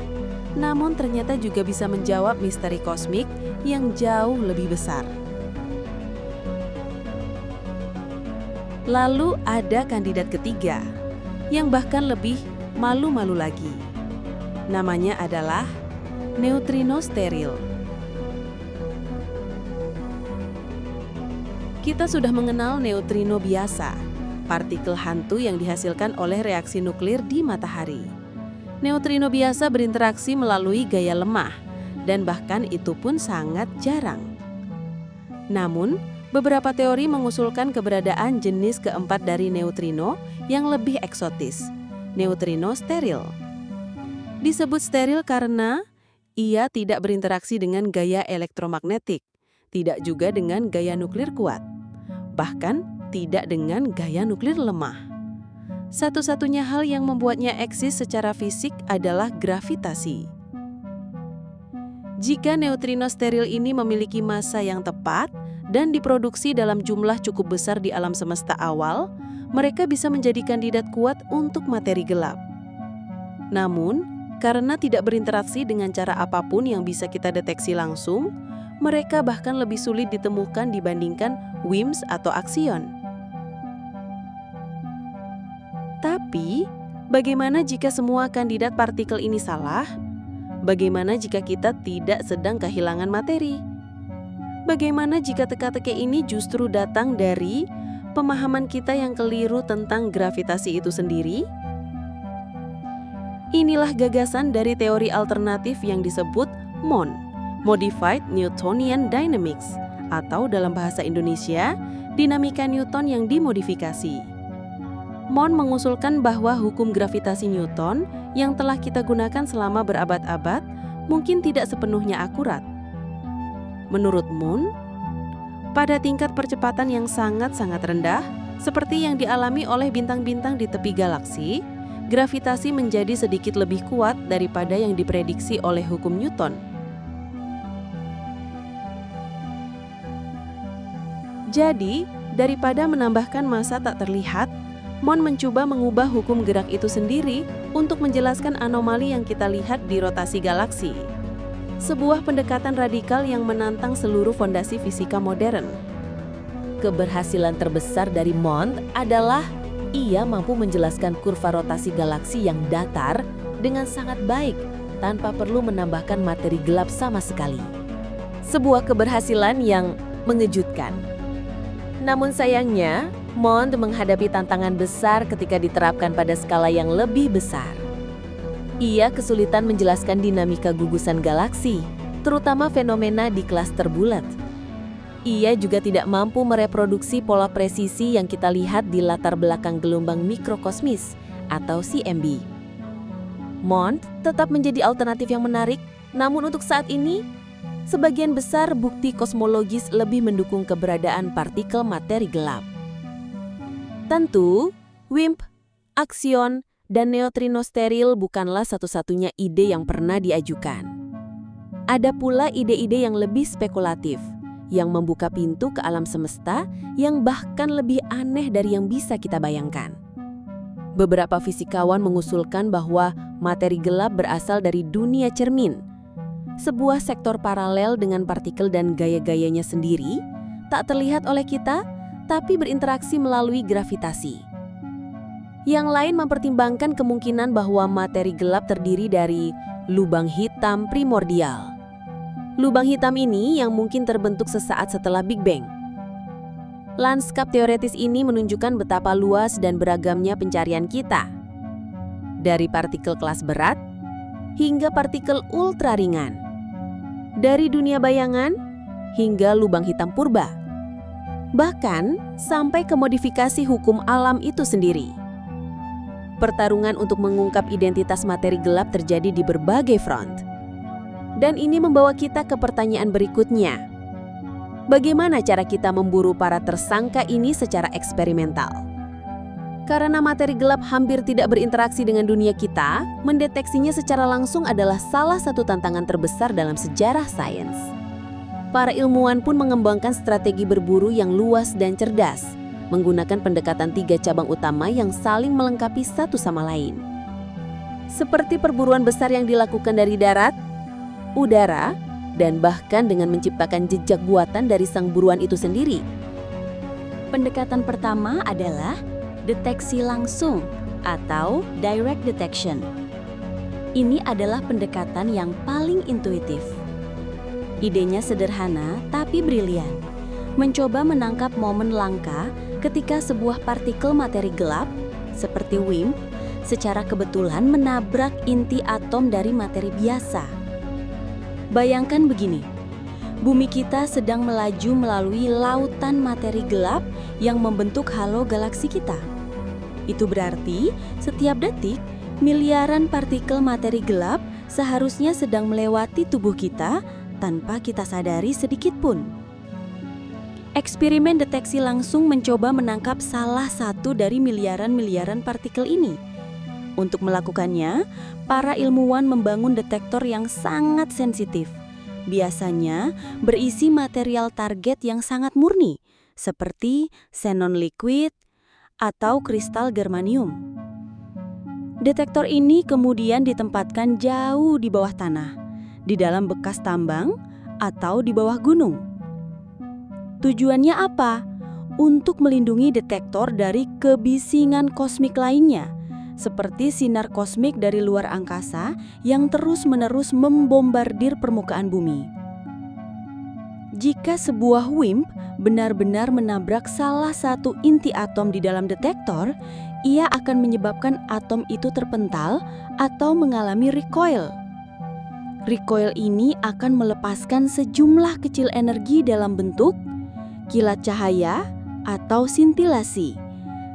namun ternyata juga bisa menjawab misteri kosmik yang jauh lebih besar. Lalu ada kandidat ketiga, yang bahkan lebih malu-malu lagi. Namanya adalah neutrino steril. Kita sudah mengenal neutrino biasa, partikel hantu yang dihasilkan oleh reaksi nuklir di matahari. Neutrino biasa berinteraksi melalui gaya lemah, dan bahkan itu pun sangat jarang. Namun, beberapa teori mengusulkan keberadaan jenis keempat dari neutrino yang lebih eksotis, neutrino steril. Disebut steril karena ia tidak berinteraksi dengan gaya elektromagnetik, tidak juga dengan gaya nuklir kuat, bahkan tidak dengan gaya nuklir lemah. Satu-satunya hal yang membuatnya eksis secara fisik adalah gravitasi. Jika neutrino steril ini memiliki massa yang tepat dan diproduksi dalam jumlah cukup besar di alam semesta awal, mereka bisa menjadi kandidat kuat untuk materi gelap. Namun, karena tidak berinteraksi dengan cara apapun yang bisa kita deteksi langsung, mereka bahkan lebih sulit ditemukan dibandingkan WIMPs atau aksion. Tapi, bagaimana jika semua kandidat partikel ini salah? Bagaimana jika kita tidak sedang kehilangan materi? Bagaimana jika teka-teki ini justru datang dari pemahaman kita yang keliru tentang gravitasi itu sendiri? Inilah gagasan dari teori alternatif yang disebut MON, Modified Newtonian Dynamics, atau dalam bahasa Indonesia, dinamika Newton yang dimodifikasi. MON mengusulkan bahwa hukum gravitasi Newton yang telah kita gunakan selama berabad-abad mungkin tidak sepenuhnya akurat. Menurut MON, pada tingkat percepatan yang sangat-sangat rendah, seperti yang dialami oleh bintang-bintang di tepi galaksi, gravitasi menjadi sedikit lebih kuat daripada yang diprediksi oleh hukum Newton. Jadi, daripada menambahkan massa tak terlihat, MON mencoba mengubah hukum gerak itu sendiri untuk menjelaskan anomali yang kita lihat di rotasi galaksi. Sebuah pendekatan radikal yang menantang seluruh fondasi fisika modern. Keberhasilan terbesar dari MON adalah ia mampu menjelaskan kurva rotasi galaksi yang datar dengan sangat baik tanpa perlu menambahkan materi gelap sama sekali. Sebuah keberhasilan yang mengejutkan. Namun sayangnya, MON menghadapi tantangan besar ketika diterapkan pada skala yang lebih besar. Ia kesulitan menjelaskan dinamika gugusan galaksi, terutama fenomena di klaster bulat. Ia juga tidak mampu mereproduksi pola presisi yang kita lihat di latar belakang gelombang mikrokosmis atau CMB. MON tetap menjadi alternatif yang menarik, namun untuk saat ini, sebagian besar bukti kosmologis lebih mendukung keberadaan partikel materi gelap. Tentu, WIMP, aksion, dan neutrino steril bukanlah satu-satunya ide yang pernah diajukan. Ada pula ide-ide yang lebih spekulatif, yang membuka pintu ke alam semesta yang bahkan lebih aneh dari yang bisa kita bayangkan. Beberapa fisikawan mengusulkan bahwa Materi gelap berasal dari dunia cermin, sebuah sektor paralel dengan partikel dan gaya-gayanya sendiri, tak terlihat oleh kita, tapi berinteraksi melalui gravitasi. Yang lain mempertimbangkan kemungkinan bahwa materi gelap terdiri dari lubang hitam primordial. Lubang hitam ini yang mungkin terbentuk sesaat setelah Big Bang. Lanskap teoretis ini menunjukkan betapa luas dan beragamnya pencarian kita. Dari partikel kelas berat hingga partikel ultra ringan. Dari dunia bayangan hingga lubang hitam purba. Bahkan sampai ke modifikasi hukum alam itu sendiri. Pertarungan untuk mengungkap identitas materi gelap terjadi di berbagai front. Dan ini membawa kita ke pertanyaan berikutnya. Bagaimana cara kita memburu para tersangka ini secara eksperimental? Karena materi gelap hampir tidak berinteraksi dengan dunia kita, mendeteksinya secara langsung adalah salah satu tantangan terbesar dalam sejarah sains. Para ilmuwan pun mengembangkan strategi berburu yang luas dan cerdas, menggunakan pendekatan 3 cabang utama yang saling melengkapi satu sama lain. Seperti perburuan besar yang dilakukan dari darat, udara, dan bahkan dengan menciptakan jejak buatan dari sang buruan itu sendiri. Pendekatan pertama adalah deteksi langsung atau direct detection. Ini adalah pendekatan yang paling intuitif. Idenya sederhana tapi brilian. Mencoba menangkap momen langka ketika sebuah partikel materi gelap, seperti WIMP, secara kebetulan menabrak inti atom dari materi biasa. Bayangkan begini, bumi kita sedang melaju melalui lautan materi gelap yang membentuk halo galaksi kita. Itu berarti setiap detik miliaran partikel materi gelap seharusnya sedang melewati tubuh kita tanpa kita sadari sedikit pun. Eksperimen deteksi langsung mencoba menangkap salah satu dari miliaran-miliaran partikel ini. Untuk melakukannya, para ilmuwan membangun detektor yang sangat sensitif. Biasanya berisi material target yang sangat murni, seperti xenon liquid atau kristal germanium. Detektor ini kemudian ditempatkan jauh di bawah tanah, di dalam bekas tambang atau di bawah gunung. Tujuannya apa? Untuk melindungi detektor dari kebisingan kosmik lainnya, seperti sinar kosmik dari luar angkasa yang terus-menerus membombardir permukaan bumi. Jika sebuah WIMP benar-benar menabrak salah satu inti atom di dalam detektor, ia akan menyebabkan atom itu terpental atau mengalami recoil. Recoil ini akan melepaskan sejumlah kecil energi dalam bentuk kilat cahaya atau sintilasi,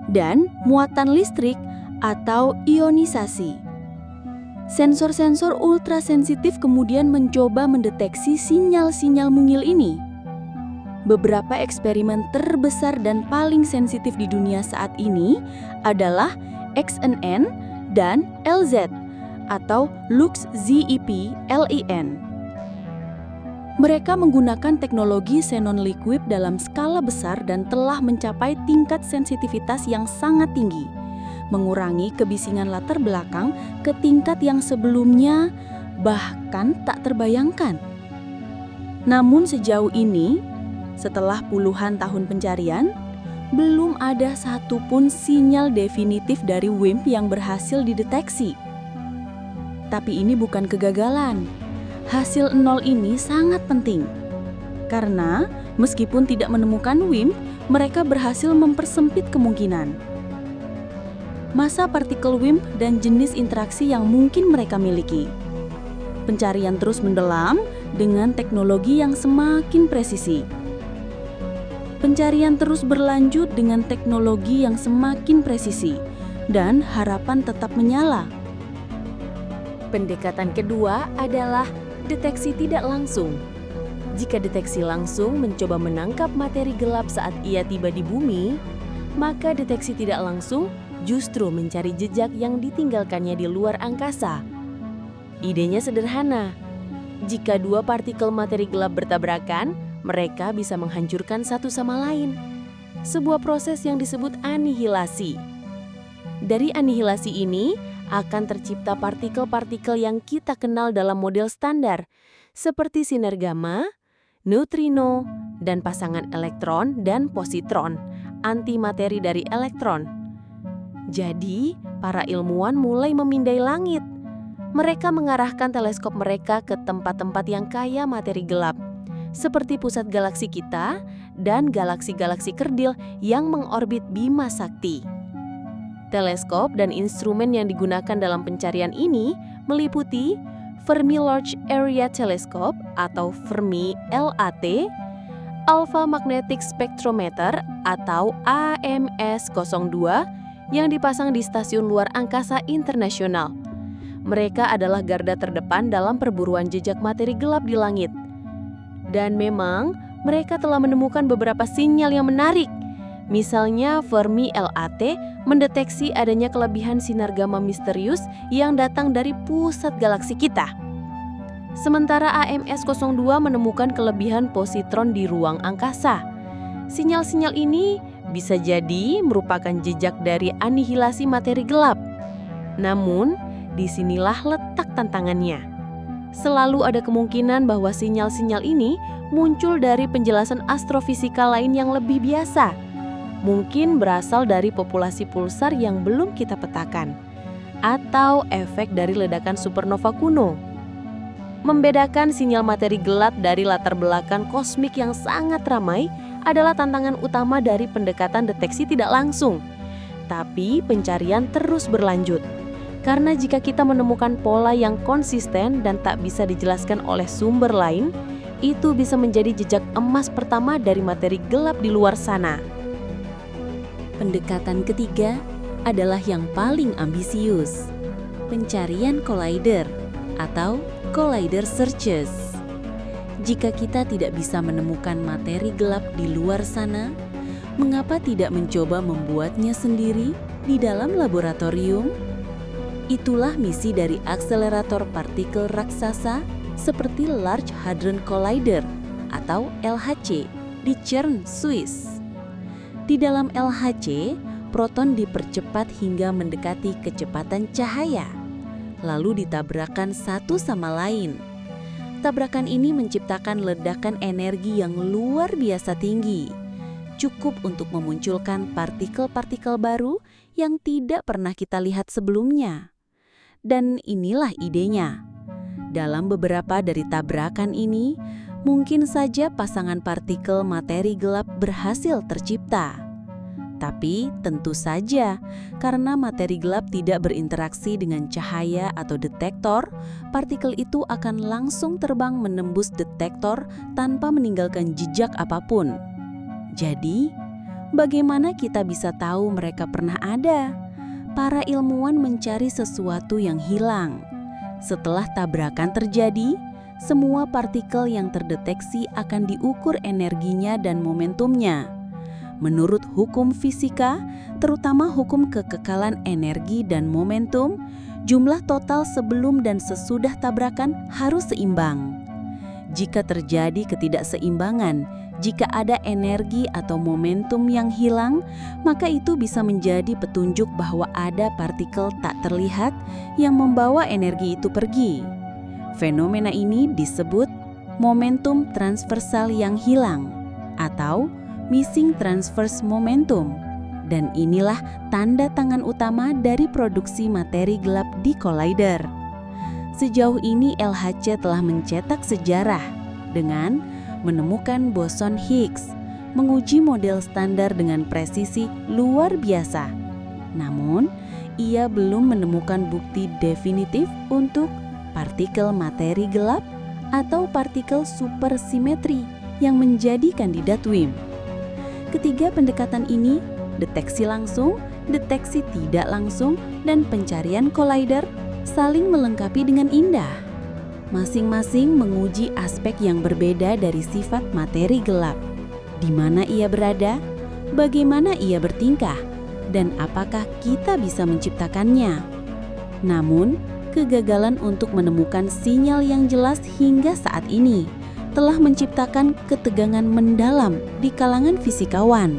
dan muatan listrik atau ionisasi. Sensor-sensor ultrasensitif kemudian mencoba mendeteksi sinyal-sinyal mungil ini. Beberapa eksperimen terbesar dan paling sensitif di dunia saat ini adalah XNN dan LZ atau LUX-ZeP-LEN. Mereka menggunakan teknologi xenon liquid dalam skala besar dan telah mencapai tingkat sensitivitas yang sangat tinggi, mengurangi kebisingan latar belakang ke tingkat yang sebelumnya bahkan tak terbayangkan. Namun sejauh ini, setelah puluhan tahun pencarian, belum ada satupun sinyal definitif dari WIMP yang berhasil dideteksi. Tapi ini bukan kegagalan. Hasil nol ini sangat penting. Karena meskipun tidak menemukan WIMP, mereka berhasil mempersempit kemungkinan massa partikel WIMP dan jenis interaksi yang mungkin mereka miliki. Pencarian terus mendalam dengan teknologi yang semakin presisi. Pencarian terus berlanjut dengan teknologi yang semakin presisi, dan harapan tetap menyala. Pendekatan kedua adalah deteksi tidak langsung. Jika deteksi langsung mencoba menangkap materi gelap saat ia tiba di bumi, maka deteksi tidak langsung justru mencari jejak yang ditinggalkannya di luar angkasa. Idenya sederhana. Jika dua partikel materi gelap bertabrakan, mereka bisa menghancurkan satu sama lain. Sebuah proses yang disebut anihilasi. Dari anihilasi ini akan tercipta partikel-partikel yang kita kenal dalam model standar, seperti sinar gamma, neutrino, dan pasangan elektron dan positron, antimateri dari elektron. Jadi, para ilmuwan mulai memindai langit. Mereka mengarahkan teleskop mereka ke tempat-tempat yang kaya materi gelap, seperti pusat galaksi kita dan galaksi-galaksi kerdil yang mengorbit Bima Sakti. Teleskop dan instrumen yang digunakan dalam pencarian ini meliputi Fermi Large Area Telescope atau Fermi LAT, Alpha Magnetic Spectrometer atau AMS-02 yang dipasang di Stasiun Luar Angkasa Internasional. Mereka adalah garda terdepan dalam perburuan jejak materi gelap di langit. Dan memang, mereka telah menemukan beberapa sinyal yang menarik. Misalnya, Fermi LAT mendeteksi adanya kelebihan sinar gamma misterius yang datang dari pusat galaksi kita. Sementara AMS-02 menemukan kelebihan positron di ruang angkasa. Sinyal-sinyal ini bisa jadi merupakan jejak dari anihilasi materi gelap. Namun, disinilah letak tantangannya. Selalu ada kemungkinan bahwa sinyal-sinyal ini muncul dari penjelasan astrofisika lain yang lebih biasa. Mungkin berasal dari populasi pulsar yang belum kita petakan, atau efek dari ledakan supernova kuno. Membedakan sinyal materi gelap dari latar belakang kosmik yang sangat ramai adalah tantangan utama dari pendekatan deteksi tidak langsung. Tapi pencarian terus berlanjut. Karena jika kita menemukan pola yang konsisten dan tak bisa dijelaskan oleh sumber lain, itu bisa menjadi jejak emas pertama dari materi gelap di luar sana. Pendekatan ketiga adalah yang paling ambisius, pencarian collider atau collider searches. Jika kita tidak bisa menemukan materi gelap di luar sana, mengapa tidak mencoba membuatnya sendiri di dalam laboratorium? Itulah misi dari akselerator partikel raksasa seperti Large Hadron Collider atau LHC di Cern, Swiss. Di dalam LHC, proton dipercepat hingga mendekati kecepatan cahaya, lalu ditabrakkan satu sama lain. Tabrakan ini menciptakan ledakan energi yang luar biasa tinggi, cukup untuk memunculkan partikel-partikel baru yang tidak pernah kita lihat sebelumnya. Dan inilah idenya. Dalam beberapa dari tabrakan ini, mungkin saja pasangan partikel materi gelap berhasil tercipta. Tapi tentu saja, karena materi gelap tidak berinteraksi dengan cahaya atau detektor, partikel itu akan langsung terbang menembus detektor tanpa meninggalkan jejak apapun. Jadi, bagaimana kita bisa tahu mereka pernah ada? Para ilmuwan mencari sesuatu yang hilang. Setelah tabrakan terjadi, semua partikel yang terdeteksi akan diukur energinya dan momentumnya. Menurut hukum fisika, terutama hukum kekekalan energi dan momentum, jumlah total sebelum dan sesudah tabrakan harus seimbang. Jika terjadi ketidakseimbangan, jika ada energi atau momentum yang hilang, maka itu bisa menjadi petunjuk bahwa ada partikel tak terlihat yang membawa energi itu pergi. Fenomena ini disebut momentum transversal yang hilang atau missing transverse momentum. Dan inilah tanda tangan utama dari produksi materi gelap di collider. Sejauh ini LHC telah mencetak sejarah dengan menemukan boson Higgs, menguji model standar dengan presisi luar biasa. Namun, ia belum menemukan bukti definitif untuk partikel materi gelap atau partikel supersimetri yang menjadi kandidat WIMP. Ketiga pendekatan ini, deteksi langsung, deteksi tidak langsung, dan pencarian collider saling melengkapi dengan indah. Masing-masing menguji aspek yang berbeda dari sifat materi gelap. Di mana ia berada, bagaimana ia bertingkah, dan apakah kita bisa menciptakannya. Namun, kegagalan untuk menemukan sinyal yang jelas hingga saat ini telah menciptakan ketegangan mendalam di kalangan fisikawan.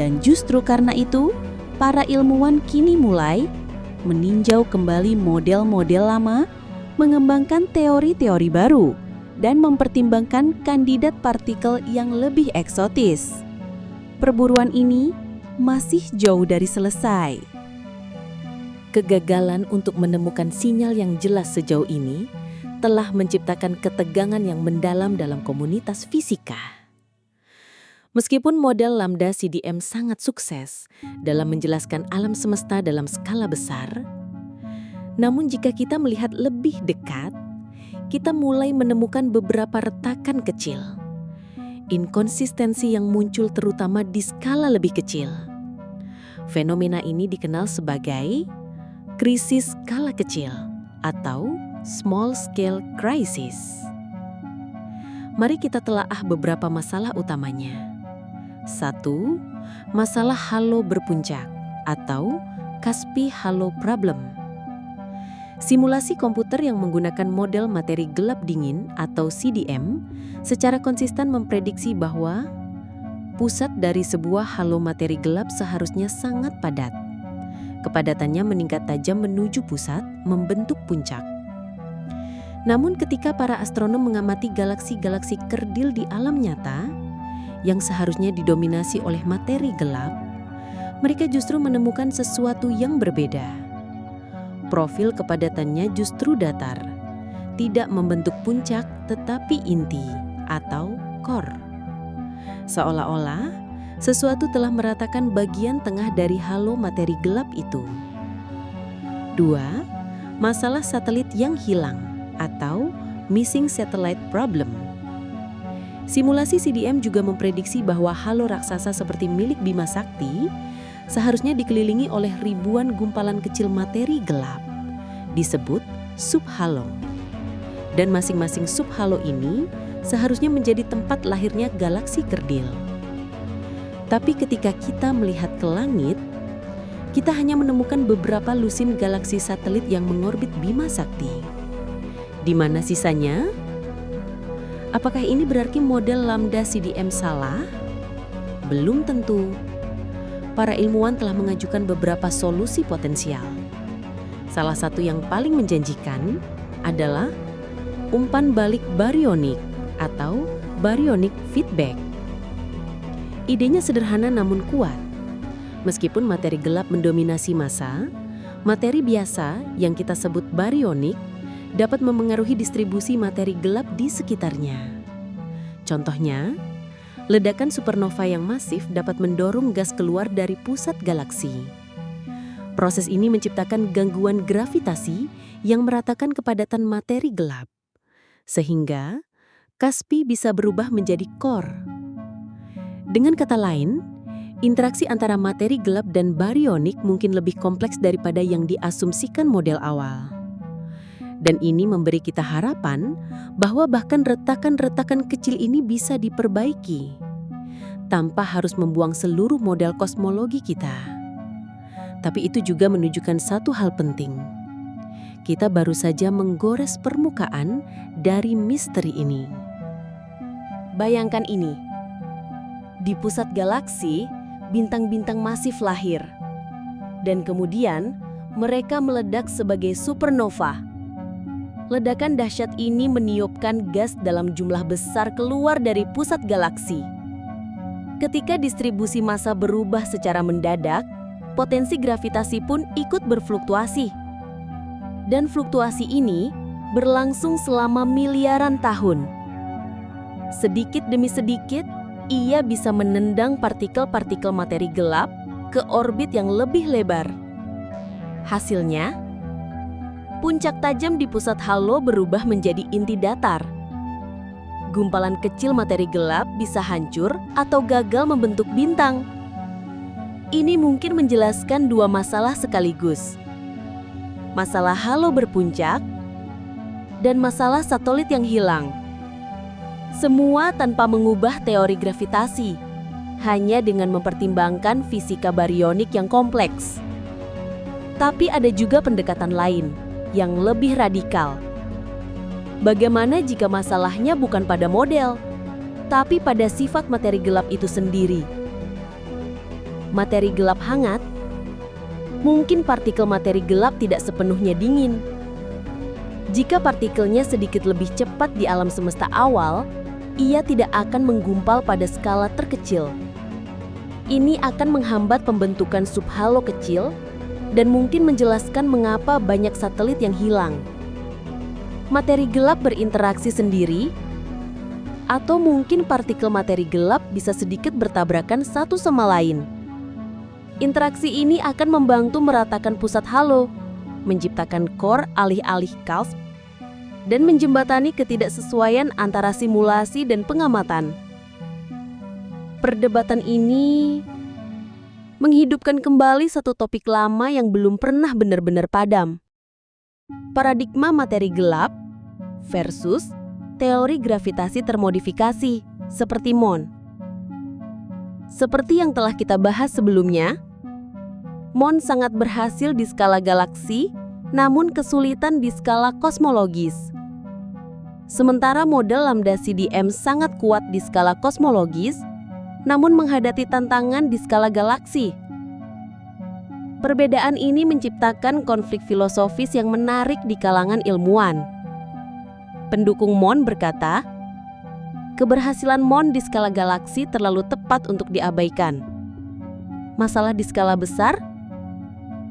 Dan justru karena itu, para ilmuwan kini mulai meninjau kembali model-model lama, mengembangkan teori-teori baru, dan mempertimbangkan kandidat partikel yang lebih eksotis. Perburuan ini masih jauh dari selesai. Kegagalan untuk menemukan sinyal yang jelas sejauh ini telah menciptakan ketegangan yang mendalam dalam komunitas fisika. Meskipun model lambda CDM sangat sukses dalam menjelaskan alam semesta dalam skala besar, namun jika kita melihat lebih dekat, kita mulai menemukan beberapa retakan kecil. Inkonsistensi yang muncul terutama di skala lebih kecil. Fenomena ini dikenal sebagai krisis skala kecil atau small scale crisis. Mari kita telaah beberapa masalah utamanya. 1. Masalah halo berpuncak atau Caspi Halo Problem. Simulasi komputer yang menggunakan model materi gelap dingin atau CDM secara konsisten memprediksi bahwa pusat dari sebuah halo materi gelap seharusnya sangat padat. Kepadatannya meningkat tajam menuju pusat, membentuk puncak. Namun ketika para astronom mengamati galaksi-galaksi kerdil di alam nyata, yang seharusnya didominasi oleh materi gelap, mereka justru menemukan sesuatu yang berbeda. Profil kepadatannya justru datar, tidak membentuk puncak tetapi inti atau core. Seolah-olah sesuatu telah meratakan bagian tengah dari halo materi gelap itu. 2. Masalah satelit yang hilang atau Missing Satellite Problem. Simulasi CDM juga memprediksi bahwa halo raksasa seperti milik Bima Sakti seharusnya dikelilingi oleh ribuan gumpalan kecil materi gelap, disebut subhalo. Dan masing-masing subhalo ini seharusnya menjadi tempat lahirnya galaksi kerdil. Tapi ketika kita melihat ke langit, kita hanya menemukan beberapa lusin galaksi satelit yang mengorbit Bima Sakti. Di mana sisanya? Apakah ini berarti model lambda CDM salah? Belum tentu. Para ilmuwan telah mengajukan beberapa solusi potensial. Salah satu yang paling menjanjikan adalah umpan balik barionik atau baryonic feedback. Idenya sederhana namun kuat. Meskipun materi gelap mendominasi massa, materi biasa yang kita sebut barionik dapat memengaruhi distribusi materi gelap di sekitarnya. Contohnya, ledakan supernova yang masif dapat mendorong gas keluar dari pusat galaksi. Proses ini menciptakan gangguan gravitasi yang meratakan kepadatan materi gelap, sehingga Caspi bisa berubah menjadi core. Dengan kata lain, interaksi antara materi gelap dan barionik mungkin lebih kompleks daripada yang diasumsikan model awal. Dan ini memberi kita harapan bahwa bahkan retakan-retakan kecil ini bisa diperbaiki tanpa harus membuang seluruh model kosmologi kita. Tapi itu juga menunjukkan satu hal penting. Kita baru saja menggores permukaan dari misteri ini. Bayangkan ini. Di pusat galaksi, bintang-bintang masif lahir. Dan kemudian, mereka meledak sebagai supernova. Ledakan dahsyat ini meniupkan gas dalam jumlah besar keluar dari pusat galaksi. Ketika distribusi massa berubah secara mendadak, potensi gravitasi pun ikut berfluktuasi. Dan fluktuasi ini berlangsung selama miliaran tahun. Sedikit demi sedikit, ia bisa menendang partikel-partikel materi gelap ke orbit yang lebih lebar. Hasilnya, puncak tajam di pusat halo berubah menjadi inti datar. Gumpalan kecil materi gelap bisa hancur atau gagal membentuk bintang. Ini mungkin menjelaskan dua masalah sekaligus. Masalah halo berpuncak dan masalah satelit yang hilang. Semua tanpa mengubah teori gravitasi, hanya dengan mempertimbangkan fisika barionik yang kompleks. Tapi ada juga pendekatan lain yang lebih radikal. Bagaimana jika masalahnya bukan pada model, tapi pada sifat materi gelap itu sendiri? Materi gelap hangat mungkin partikel materi gelap tidak sepenuhnya dingin. Jika partikelnya sedikit lebih cepat di alam semesta awal, ia tidak akan menggumpal pada skala terkecil. Ini akan menghambat pembentukan subhalo kecil dan mungkin menjelaskan mengapa banyak satelit yang hilang. Materi gelap berinteraksi sendiri, atau mungkin partikel materi gelap bisa sedikit bertabrakan satu sama lain. Interaksi ini akan membantu meratakan pusat halo, menciptakan core alih-alih cusp, dan menjembatani ketidaksesuaian antara simulasi dan pengamatan. Perdebatan ini menghidupkan kembali satu topik lama yang belum pernah benar-benar padam. Paradigma materi gelap versus teori gravitasi termodifikasi seperti MOND. Seperti yang telah kita bahas sebelumnya, MOND sangat berhasil di skala galaksi, namun kesulitan di skala kosmologis. Sementara model lambda CDM sangat kuat di skala kosmologis, namun menghadapi tantangan di skala galaksi. Perbedaan ini menciptakan konflik filosofis yang menarik di kalangan ilmuwan. Pendukung MOND berkata, keberhasilan MOND di skala galaksi terlalu tepat untuk diabaikan. Masalah di skala besar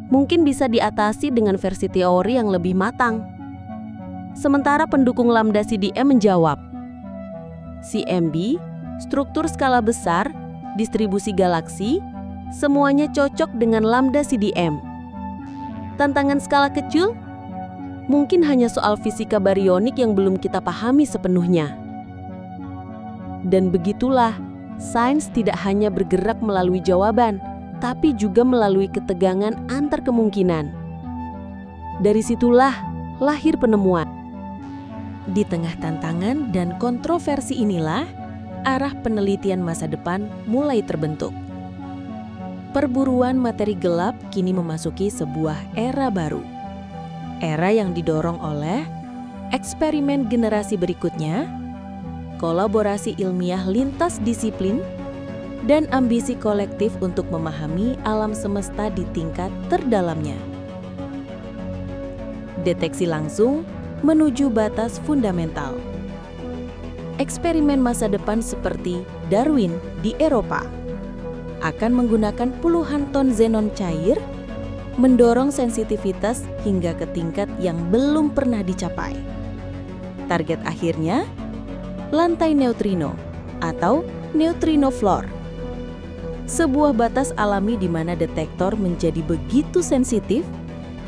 mungkin bisa diatasi dengan versi teori yang lebih matang. Sementara pendukung lambda CDM menjawab, CMB, struktur skala besar, distribusi galaksi, semuanya cocok dengan lambda CDM. Tantangan skala kecil mungkin hanya soal fisika barionik yang belum kita pahami sepenuhnya. Dan begitulah, sains tidak hanya bergerak melalui jawaban, tapi juga melalui ketegangan antar kemungkinan. Dari situlah lahir penemuan. Di tengah tantangan dan kontroversi inilah, arah penelitian masa depan mulai terbentuk. Perburuan materi gelap kini memasuki sebuah era baru. Era yang didorong oleh eksperimen generasi berikutnya, kolaborasi ilmiah lintas disiplin, dan ambisi kolektif untuk memahami alam semesta di tingkat terdalamnya. Deteksi langsung menuju batas fundamental. Eksperimen masa depan seperti Darwin di Eropa akan menggunakan puluhan ton xenon cair, mendorong sensitivitas hingga ke tingkat yang belum pernah dicapai. Target akhirnya, lantai neutrino atau neutrino floor. Sebuah batas alami di mana detektor menjadi begitu sensitif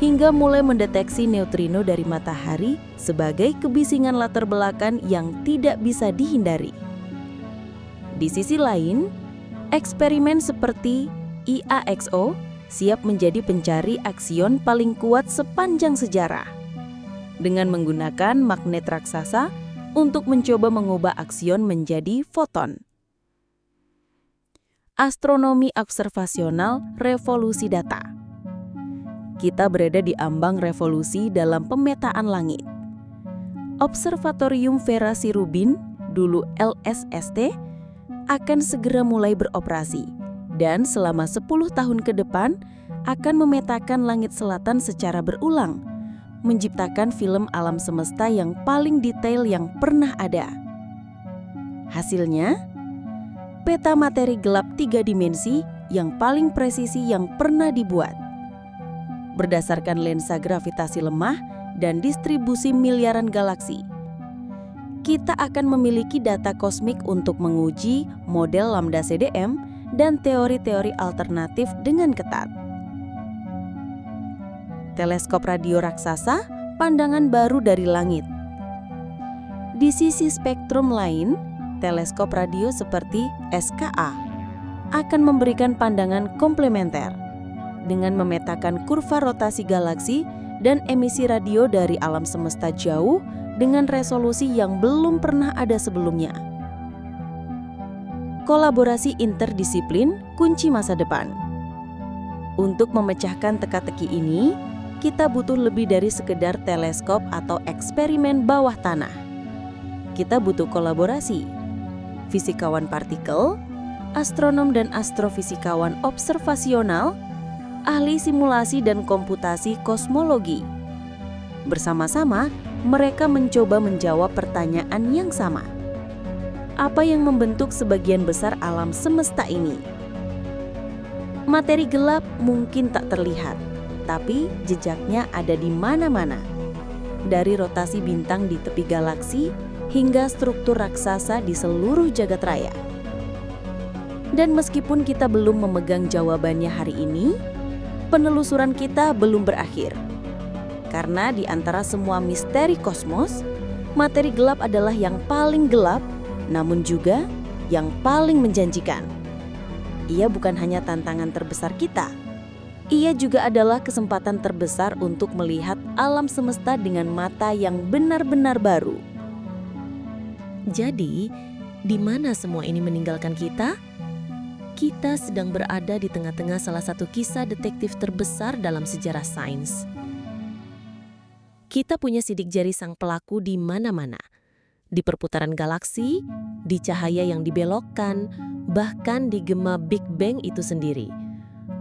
hingga mulai mendeteksi neutrino dari matahari sebagai kebisingan latar belakang yang tidak bisa dihindari. Di sisi lain, eksperimen seperti IAXO siap menjadi pencari aksion paling kuat sepanjang sejarah dengan menggunakan magnet raksasa untuk mencoba mengubah aksion menjadi foton. Astronomi observasional revolusi data. Kita berada di ambang revolusi dalam pemetaan langit. Observatorium Vera Sirubin, dulu LSST, akan segera mulai beroperasi dan selama 10 tahun ke depan akan memetakan langit selatan secara berulang, menciptakan film alam semesta yang paling detail yang pernah ada. Hasilnya, peta materi gelap 3 dimensi yang paling presisi yang pernah dibuat. Berdasarkan lensa gravitasi lemah dan distribusi miliaran galaksi, kita akan memiliki data kosmik untuk menguji model lambda CDM dan teori-teori alternatif dengan ketat. Teleskop radio raksasa, pandangan baru dari langit. Di sisi spektrum lain, teleskop radio seperti SKA akan memberikan pandangan komplementer dengan memetakan kurva rotasi galaksi dan emisi radio dari alam semesta jauh dengan resolusi yang belum pernah ada sebelumnya. Kolaborasi interdisiplin kunci masa depan. Untuk memecahkan teka-teki ini, kita butuh lebih dari sekedar teleskop atau eksperimen bawah tanah. Kita butuh kolaborasi. Fisikawan partikel, astronom dan astrofisikawan observasional, ahli simulasi dan komputasi kosmologi. Bersama-sama, mereka mencoba menjawab pertanyaan yang sama. Apa yang membentuk sebagian besar alam semesta ini? Materi gelap mungkin tak terlihat, tapi jejaknya ada di mana-mana. Dari rotasi bintang di tepi galaksi hingga struktur raksasa di seluruh jagat raya. Dan meskipun kita belum memegang jawabannya hari ini, penelusuran kita belum berakhir. Karena di antara semua misteri kosmos, materi gelap adalah yang paling gelap, namun juga yang paling menjanjikan. Ia bukan hanya tantangan terbesar kita, ia juga adalah kesempatan terbesar untuk melihat alam semesta dengan mata yang benar-benar baru. Jadi, di mana semua ini meninggalkan kita? Kita sedang berada di tengah-tengah salah satu kisah detektif terbesar dalam sejarah sains. Kita punya sidik jari sang pelaku di mana-mana. Di perputaran galaksi, di cahaya yang dibelokkan, bahkan di gema Big Bang itu sendiri.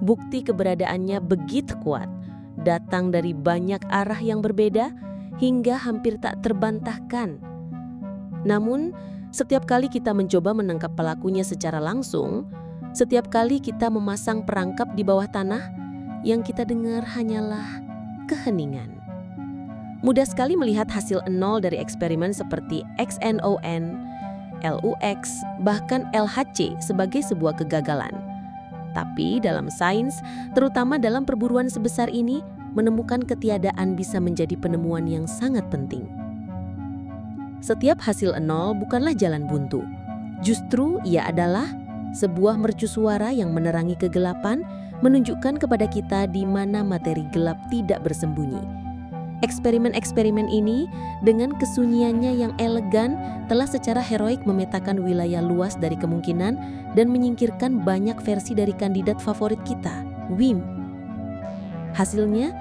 Bukti keberadaannya begitu kuat, datang dari banyak arah yang berbeda hingga hampir tak terbantahkan. Namun, setiap kali kita mencoba menangkap pelakunya secara langsung, setiap kali kita memasang perangkap di bawah tanah, yang kita dengar hanyalah keheningan. Mudah sekali melihat hasil nol dari eksperimen seperti XNON, LUX, bahkan LHC sebagai sebuah kegagalan. Tapi dalam sains, terutama dalam perburuan sebesar ini, menemukan ketiadaan bisa menjadi penemuan yang sangat penting. Setiap hasil nol bukanlah jalan buntu. Justru ia adalah sebuah mercusuara yang menerangi kegelapan, menunjukkan kepada kita di mana materi gelap tidak bersembunyi. Eksperimen-eksperimen ini dengan kesunyiannya yang elegan telah secara heroik memetakan wilayah luas dari kemungkinan dan menyingkirkan banyak versi dari kandidat favorit kita, WIM. Hasilnya,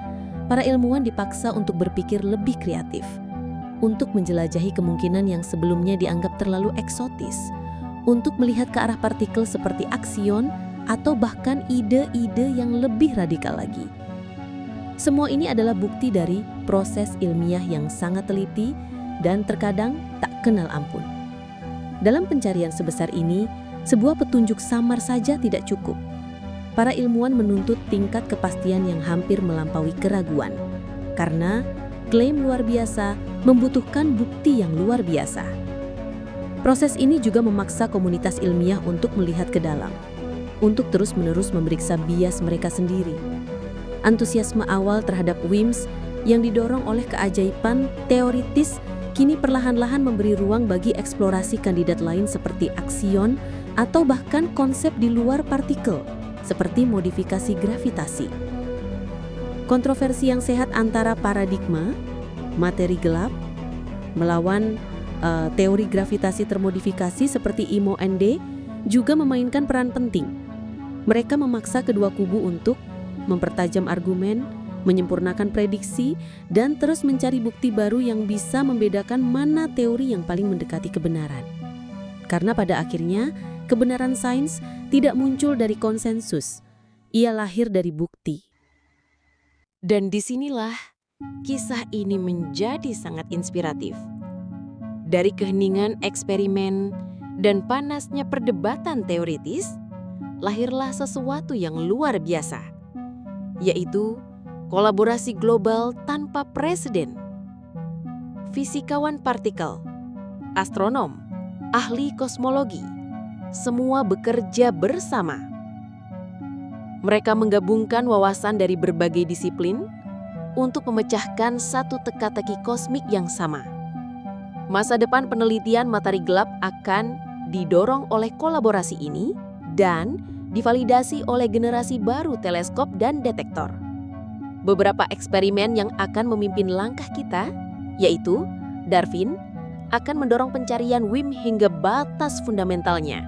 para ilmuwan dipaksa untuk berpikir lebih kreatif, untuk menjelajahi kemungkinan yang sebelumnya dianggap terlalu eksotis, untuk melihat ke arah partikel seperti aksion atau bahkan ide-ide yang lebih radikal lagi. Semua ini adalah bukti dari proses ilmiah yang sangat teliti dan terkadang tak kenal ampun. Dalam pencarian sebesar ini, sebuah petunjuk samar saja tidak cukup. Para ilmuwan menuntut tingkat kepastian yang hampir melampaui keraguan, karena klaim luar biasa membutuhkan bukti yang luar biasa. Proses ini juga memaksa komunitas ilmiah untuk melihat ke dalam, untuk terus-menerus memeriksa bias mereka sendiri. Antusiasme awal terhadap WIMS yang didorong oleh keajaiban teoritis kini perlahan-lahan memberi ruang bagi eksplorasi kandidat lain seperti aksion atau bahkan konsep di luar partikel, seperti modifikasi gravitasi. Kontroversi yang sehat antara paradigma, materi gelap, melawan teori gravitasi termodifikasi seperti IMO-ND juga memainkan peran penting. Mereka memaksa kedua kubu untuk mempertajam argumen, menyempurnakan prediksi, dan terus mencari bukti baru yang bisa membedakan mana teori yang paling mendekati kebenaran. Karena pada akhirnya, kebenaran sains tidak muncul dari konsensus, ia lahir dari bukti. Dan disinilah kisah ini menjadi sangat inspiratif. Dari keheningan eksperimen dan panasnya perdebatan teoritis, lahirlah sesuatu yang luar biasa, yaitu kolaborasi global tanpa preseden. Fisikawan partikel, astronom, ahli kosmologi, semua bekerja bersama. Mereka menggabungkan wawasan dari berbagai disiplin untuk memecahkan satu teka-teki kosmik yang sama. Masa depan penelitian materi gelap akan didorong oleh kolaborasi ini dan divalidasi oleh generasi baru teleskop dan detektor. Beberapa eksperimen yang akan memimpin langkah kita, yaitu Darwin, akan mendorong pencarian WIM hingga batas fundamentalnya.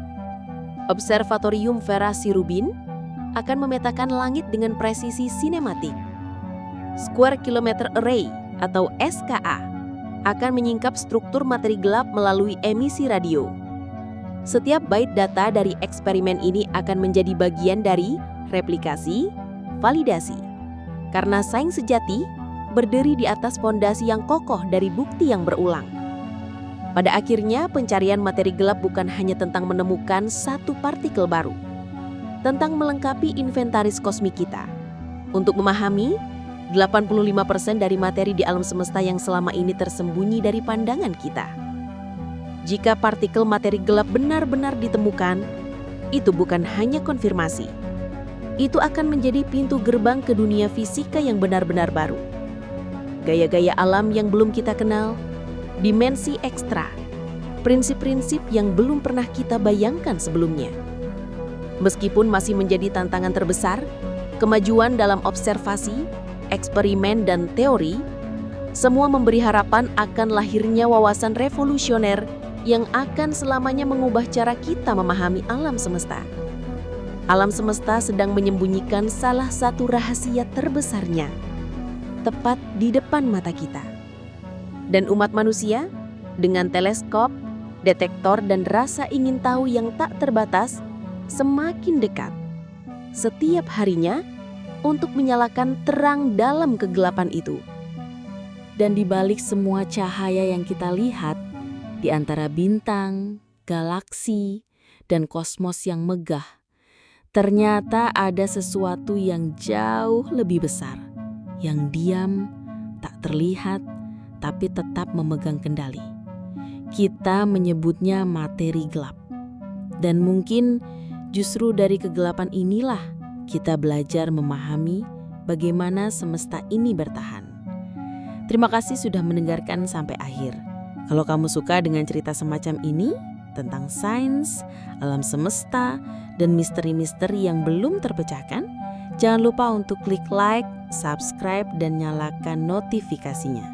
Observatorium Vera Sirubin akan memetakan langit dengan presisi sinematik. Square Kilometer Array atau SKA akan menyingkap struktur materi gelap melalui emisi radio. Setiap byte data dari eksperimen ini akan menjadi bagian dari replikasi, validasi. Karena sains sejati berdiri di atas fondasi yang kokoh dari bukti yang berulang. Pada akhirnya, pencarian materi gelap bukan hanya tentang menemukan satu partikel baru, tentang melengkapi inventaris kosmik kita. Untuk memahami, 85% dari materi di alam semesta yang selama ini tersembunyi dari pandangan kita. Jika partikel materi gelap benar-benar ditemukan, itu bukan hanya konfirmasi. Itu akan menjadi pintu gerbang ke dunia fisika yang benar-benar baru. Gaya-gaya alam yang belum kita kenal, dimensi ekstra, prinsip-prinsip yang belum pernah kita bayangkan sebelumnya. Meskipun masih menjadi tantangan terbesar, kemajuan dalam observasi, eksperimen, dan teori, semua memberi harapan akan lahirnya wawasan revolusioner yang akan selamanya mengubah cara kita memahami alam semesta. Alam semesta sedang menyembunyikan salah satu rahasia terbesarnya, tepat di depan mata kita. Dan umat manusia, dengan teleskop, detektor, dan rasa ingin tahu yang tak terbatas, semakin dekat setiap harinya untuk menyalakan terang dalam kegelapan itu. Dan di balik semua cahaya yang kita lihat, di antara bintang, galaksi, dan kosmos yang megah, ternyata ada sesuatu yang jauh lebih besar, yang diam, tak terlihat, tapi tetap memegang kendali. Kita menyebutnya materi gelap. Dan mungkin justru dari kegelapan inilah kita belajar memahami bagaimana semesta ini bertahan. Terima kasih sudah mendengarkan sampai akhir. Kalau kamu suka dengan cerita semacam ini, tentang sains, alam semesta, dan misteri-misteri yang belum terpecahkan, jangan lupa untuk klik like, subscribe, dan nyalakan notifikasinya.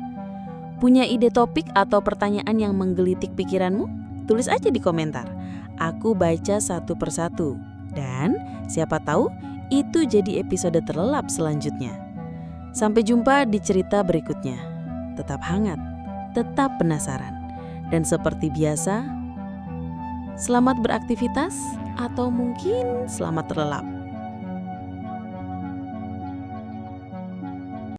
Punya ide topik atau pertanyaan yang menggelitik pikiranmu? Tulis aja di komentar. Aku baca satu persatu. Dan siapa tahu itu jadi episode terlelap selanjutnya. Sampai jumpa di cerita berikutnya. Tetap hangat, tetap penasaran. Dan seperti biasa, selamat beraktivitas atau mungkin selamat terlelap.